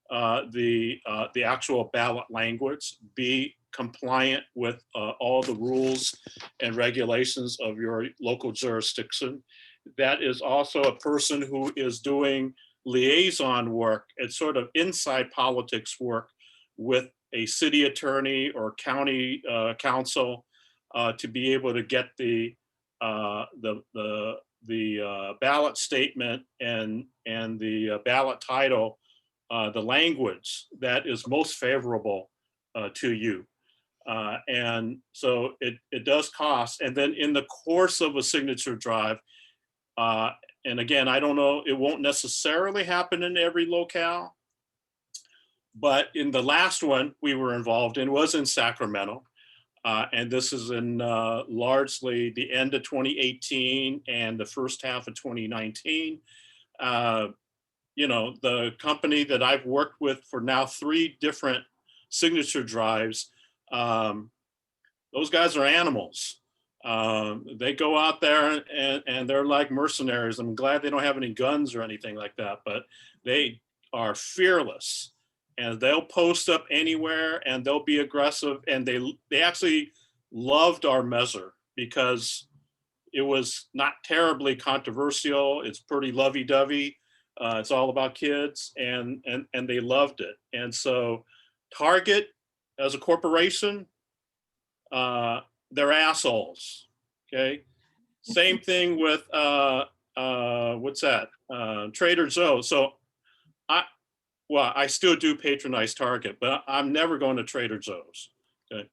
the actual ballot language, be compliant with all the rules and regulations of your local jurisdiction. That is also a person who is doing liaison work. It's sort of inside politics work with a city attorney or county council to be able to get the ballot statement and the ballot title, the language that is most favorable to you. And so it does cost. And then in the course of a signature drive, and again, I don't know, it won't necessarily happen in every locale, but in the last one we were involved in was in Sacramento. And this is in largely the end of 2018 and the first half of 2019. You know, the company that I've worked with for now 3 different signature drives, those guys are animals. They go out there and they're like mercenaries. I'm glad they don't have any guns or anything like that, but they are fearless. And they'll post up anywhere and they'll be aggressive. And they actually loved our measure because it was not terribly controversial. It's pretty lovey-dovey. It's all about kids and they loved it. And so Target as a corporation, they're assholes, okay? Same thing with, what's that? Trader Joe's. So I still do patronize Target, but I'm never going to Trader Joe's. Okay,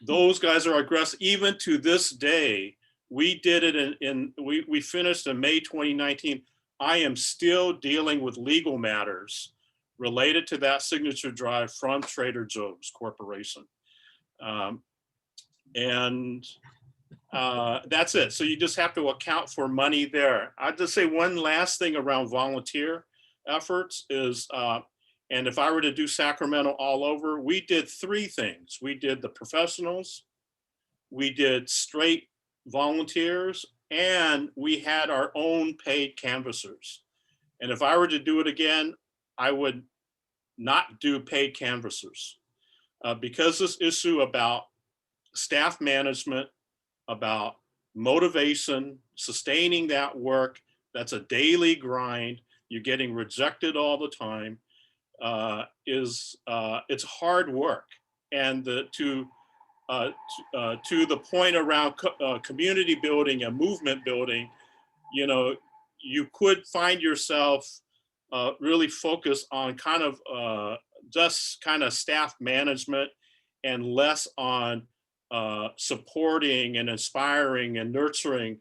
those guys are aggressive. Even to this day, we did it we finished in May 2019. I am still dealing with legal matters related to that signature drive from Trader Joe's Corporation, and that's it. So you just have to account for money there. I'll just say one last thing around volunteer efforts is. And if I were to do Sacramento all over, we did 3 things. We did the professionals, we did straight volunteers, and we had our own paid canvassers. And if I were to do it again, I would not do paid canvassers because this issue about staff management, about motivation, sustaining that work, that's a daily grind. You're getting rejected all the time. It's hard work, and to the point around community building and movement building, you know, you could find yourself really focused on kind of just kind of staff management and less on supporting and inspiring and nurturing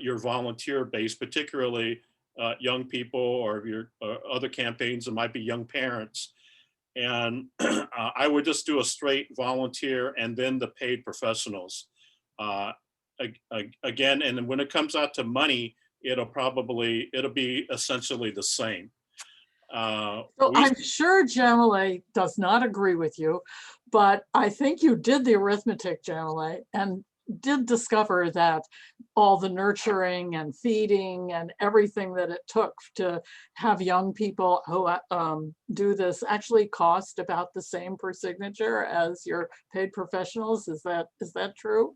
your volunteer base, particularly young people or your other campaigns that might be young parents. And I would just do a straight volunteer and then the paid professionals. Again, and when it comes out to money, it'll be essentially the same. So I'm sure Jamileh does not agree with you, but I think you did the arithmetic, Jamileh, and did discover that all the nurturing and feeding and everything that it took to have young people who do this actually cost about the same per signature as your paid professionals. Is that true?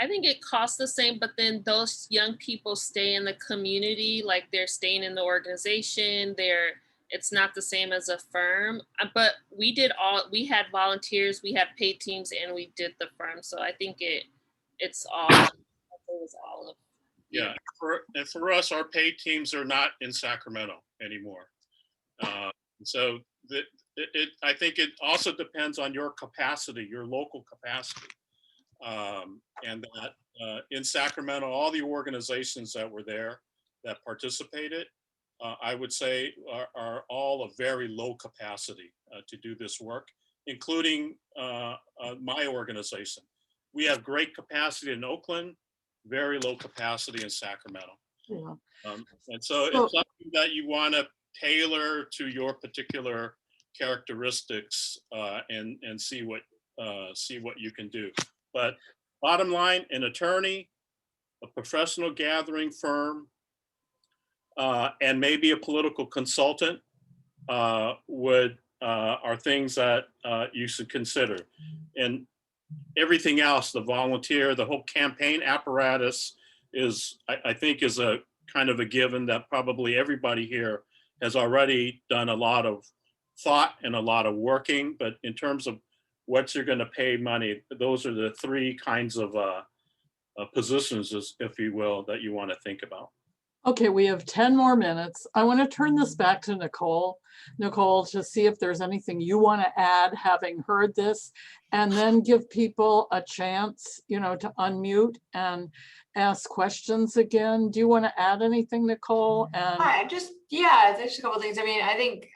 I think it costs the same, but then those young people stay in the community, like they're staying in the organization. It's not the same as a firm, but we had volunteers, we had paid teams, and we did the firm. So I think it was all of. Yeah, for us, our paid teams are not in Sacramento anymore. So I think it also depends on your capacity, your local capacity. And that in Sacramento, all the organizations that were there that participated, I would say are all of very low capacity to do this work, including my organization. We have great capacity in Oakland, very low capacity in Sacramento. Yeah. And so it's something that you want to tailor to your particular characteristics and see what you can do. But bottom line, an attorney, a professional gathering firm, and maybe a political consultant are things that you should consider. And everything else, the volunteer, the whole campaign apparatus I think is a kind of a given that probably everybody here has already done a lot of thought and a lot of working, but in terms of what you're going to pay money, those are the three kinds of positions, if you will, that you want to think about. Okay, we have 10 more minutes. I want to turn this back to Nicole. Nicole, to see if there's anything you want to add, having heard this, and then give people a chance, you know, to unmute and ask questions again. Do you want to add anything, Nicole? And Yeah, there's a couple of things. I mean, I think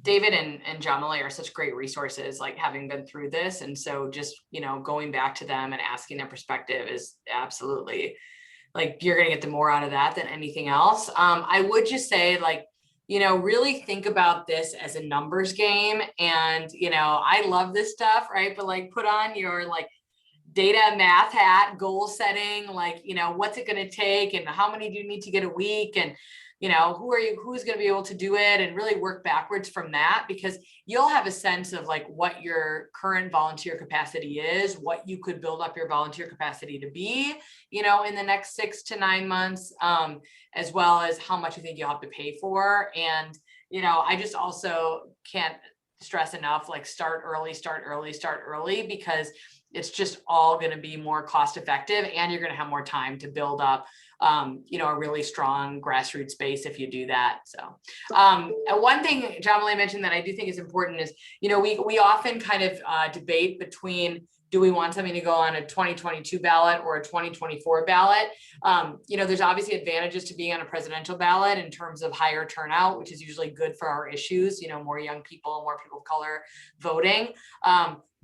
David and Jamileh are such great resources, like having been through this. And so just, you know, going back to them and asking their perspective is absolutely, like, you're going to get the more out of that than anything else. I would just say, like, you know, really think about this as a numbers game. And, you know, I love this stuff, right? But like, put on your like data math hat, goal setting, like, you know, what's it going to take and how many do you need to get a week? And, you know, who's going to be able to do it, and really work backwards from that, because you'll have a sense of like what your current volunteer capacity is, what you could build up your volunteer capacity to be, you know, in the next 6 to 9 months, as well as how much you think you'll have to pay for. And, you know, I just also can't stress enough, like, start early, because it's just all going to be more cost effective, and you're going to have more time to build up you know, a really strong grassroots base if you do that. So one thing Jamileh mentioned that I do think is important is, you know, we often kind of debate between, do we want something to go on a 2022 ballot or a 2024 ballot? You know, there's obviously advantages to being on a presidential ballot in terms of higher turnout, which is usually good for our issues, you know, more young people, more people of color voting.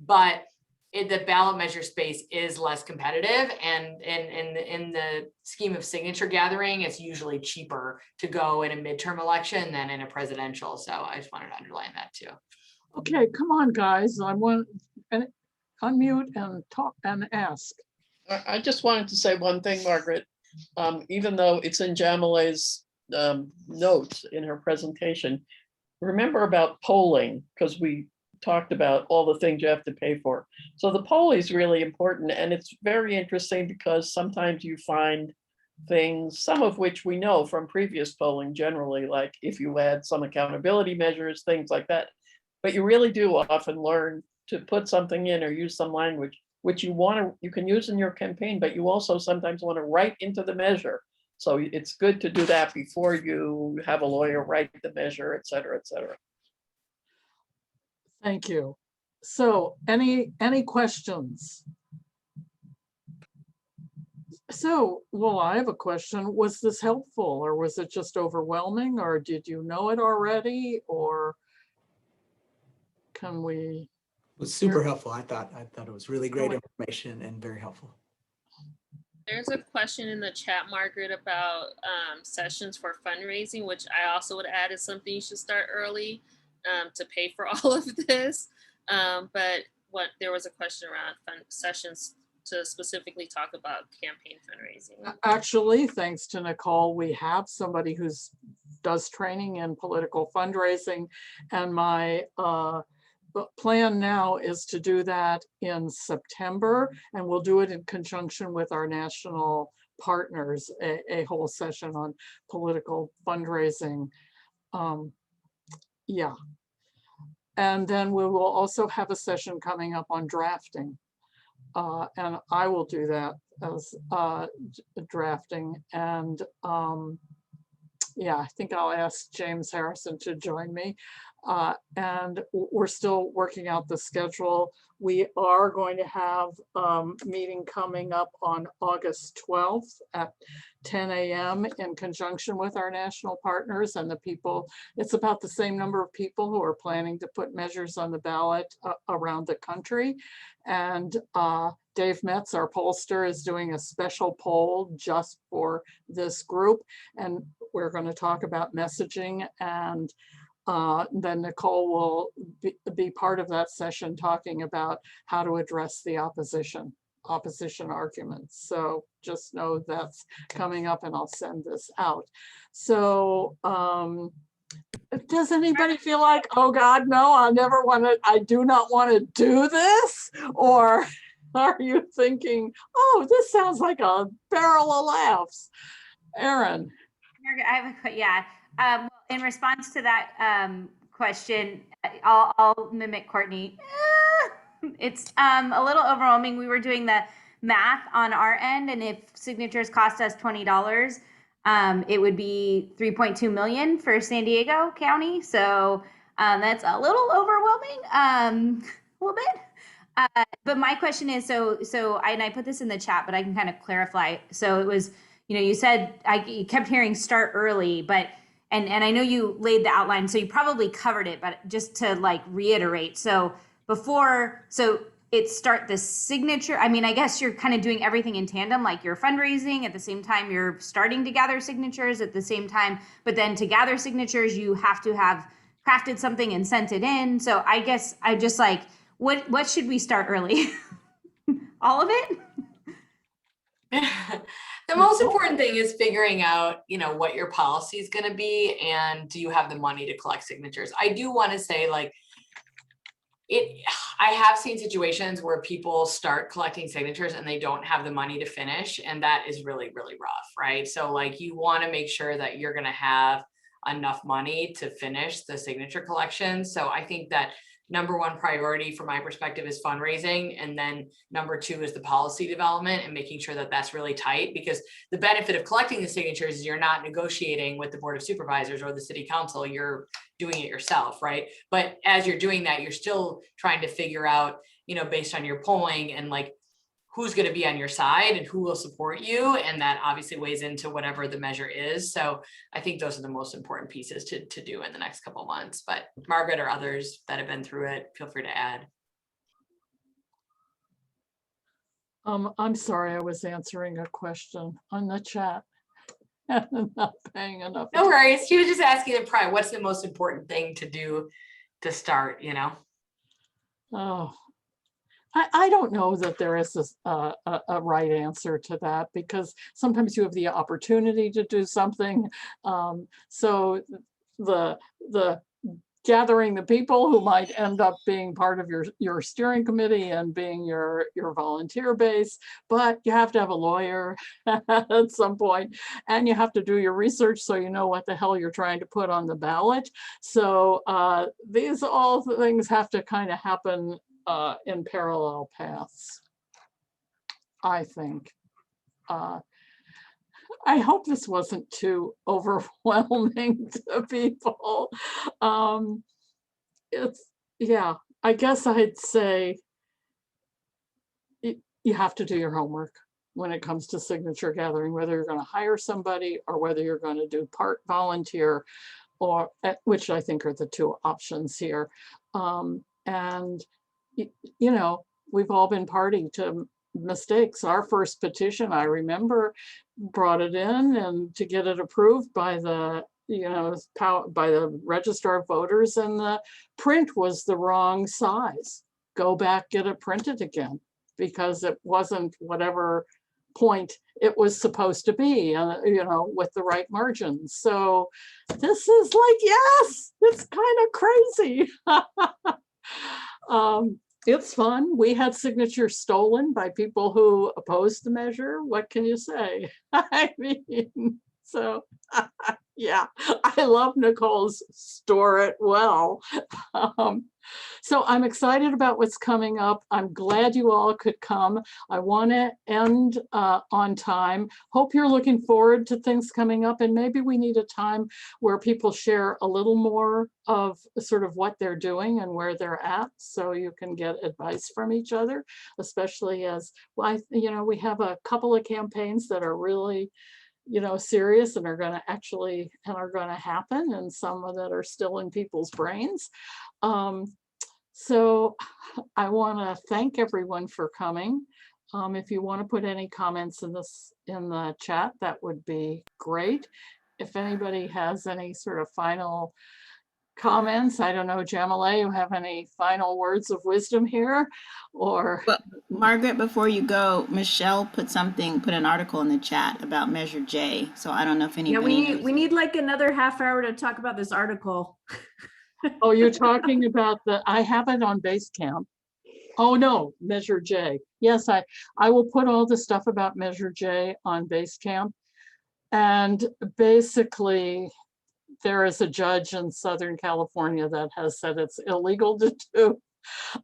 But the ballot measure space is less competitive, and in the scheme of signature gathering, it's usually cheaper to go in a midterm election than in a presidential. So I just wanted to underline that too. okay, come on, guys. I want to unmute and talk and ask. I just wanted to say one thing, Margaret. Even though it's in Jamileh's notes in her presentation, remember about polling, because we talked about all the things you have to pay for. So the poll is really important, and it's very interesting because sometimes you find things, some of which we know from previous polling generally, like if you add some accountability measures, things like that. But you really do often learn to put something in or use some language which you can use in your campaign, but you also sometimes want to write into the measure. So it's good to do that before you have a lawyer write the measure, et cetera, et cetera. Thank you. So any questions? So, well, I have a question. Was this helpful, or was it just overwhelming, or did you know it already, or can we? It was super helpful. I thought it was really great information and very helpful. There's a question in the chat, Margaret, about sessions for fundraising, which I also would add is something you should start early to pay for all of this. But there was a question around sessions to specifically talk about campaign fundraising. Actually, thanks to Nicole, we have somebody who does training in political fundraising, and my plan now is to do that in September, and we'll do it in conjunction with our national partners, a whole session on political fundraising. Yeah. And then we will also have a session coming up on drafting. And I will do that as drafting. And yeah, I think I'll ask James Harrison to join me. And we're still working out the schedule. We are going to have a meeting coming up on August 12th at 10 a.m. in conjunction with our national partners and the people. It's about the same number of people who are planning to put measures on the ballot around the country. And Dave Metz, our pollster, is doing a special poll just for this group. And we're going to talk about messaging, and then Nicole will be part of that session talking about how to address the opposition arguments. So just know that's coming up, and I'll send this out. So does anybody feel like, oh God, no, I do not want to do this? Or are you thinking, oh, this sounds like a barrel of laughs? Aaron, Margaret, I have yeah. In response to that question, I'll mimic Courtney. It's a little overwhelming. We were doing the math on our end, and if signatures cost us $20, it would be 3.2 million for San Diego County. So that's a little overwhelming, a little bit. But my question is, and I put this in the chat, but I can kind of clarify. So it was, you said you kept hearing start early, but and I know you laid the outline, so you probably covered it, but just to like reiterate. So it start the signature. I mean, I guess you're kind of doing everything in tandem, like you're fundraising at the same time you're starting to gather signatures at the same time, but then to gather signatures, you have to have crafted something and sent it in. So I guess I just like, what should we start early? All of it? The most important thing is figuring out, what your policy is going to be, and do you have the money to collect signatures? I do want to say, like, I have seen situations where people start collecting signatures and they don't have the money to finish, and that is really, really rough, right? So like, you want to make sure that you're going to have enough money to finish the signature collection. So I think that number one priority from my perspective is fundraising. And then number two is the policy development and making sure that that's really tight, because the benefit of collecting the signatures is you're not negotiating with the Board of Supervisors or the City Council, you're doing it yourself, right? But as you're doing that, you're still trying to figure out, based on your polling and like who's going to be on your side and who will support you. And that obviously weighs into whatever the measure is. So I think those are the most important pieces to do in the next couple of months. But Margaret or others that have been through it, feel free to add. I'm sorry, I was answering a question on the chat. Not paying enough. No worries. She was just asking the pride, what's the most important thing to do to start, Oh, I don't know that there is a right answer to that, because sometimes you have the opportunity to do something. So the gathering the people who might end up being part of your steering committee and being your volunteer base, but you have to have a lawyer at some point, and you have to do your research so you know what the hell you're trying to put on the ballot. So these all things have to kind of happen in parallel paths, I think. I hope this wasn't too overwhelming to people. I guess I'd say you have to do your homework when it comes to signature gathering, whether you're going to hire somebody or whether you're going to do part volunteer, or which I think are the two options here. And we've all been party to mistakes. Our first petition, I remember, brought it in and to get it approved by the by the Register of Voters, and the print was the wrong size. Go back, get it printed again, because it wasn't whatever point it was supposed to be, with the right margins. So this is like, yes, it's kind of crazy. It's fun. We had signatures stolen by people who opposed the measure. What can you say? I mean, so yeah, I love Nicole's store it well. So I'm excited about what's coming up. I'm glad you all could come. I want to end on time. Hope you're looking forward to things coming up, and maybe we need a time where people share a little more of sort of what they're doing and where they're at, so you can get advice from each other, especially as, well, we have a couple of campaigns that are really serious and are going to happen, and some of that are still in people's brains. So I want to thank everyone for coming. If you want to put any comments in the chat, that would be great. If anybody has any sort of final comments, I don't know, Jamileh, you have any final words of wisdom here? Or Well, Margaret, before you go, Michelle put an article in the chat about Measure J. So I don't know if anybody knows. We need like another half hour to talk about this article. oh, you're talking about I have it on Basecamp. Oh no, Measure J. Yes, I will put all the stuff about Measure J on Basecamp. And basically, there is a judge in Southern California that has said it's illegal to do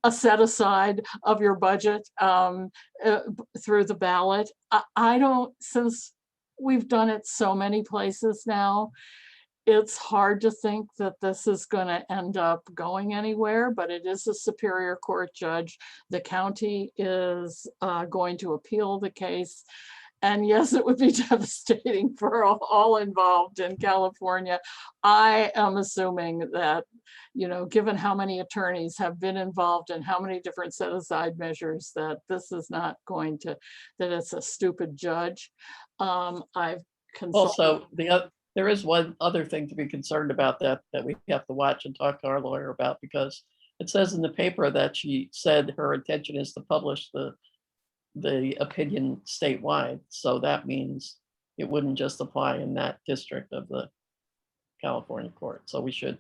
a set aside of your budget through the ballot. I don't, since we've done it so many places now, it's hard to think that this is going to end up going anywhere, but it is a Superior Court judge. The county is going to appeal the case. And yes, it would be devastating for all involved in California. I am assuming that, you know, given how many attorneys have been involved and how many different set aside measures, that this is not going to, that it's a stupid judge. I've consulted. Also, there is one other thing to be concerned about that we have to watch and talk to our lawyer about, because it says in the paper that she said her intention is to publish the opinion statewide. So that means it wouldn't just apply in that district of the California court. So we should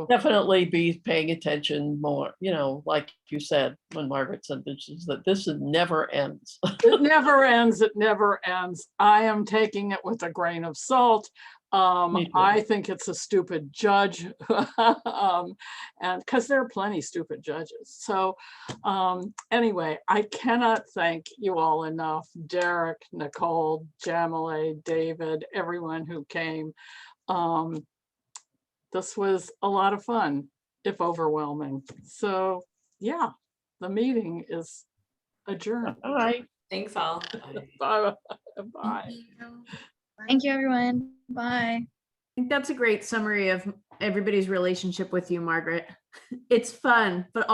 definitely be paying attention more, you know, like you said, when Margaret said that this never ends. It never ends. It never ends. I am taking it with a grain of salt. I think it's a stupid judge, and because there are plenty stupid judges. So anyway, I cannot thank you all enough. Derek, Nicole, Jamileh, David, everyone who came. This was a lot of fun, if overwhelming. So yeah, the meeting is adjourned. All right. Thanks all. Bye. Bye. Thank you, everyone. Bye. I think that's a great summary of everybody's relationship with you, Margaret. It's fun, but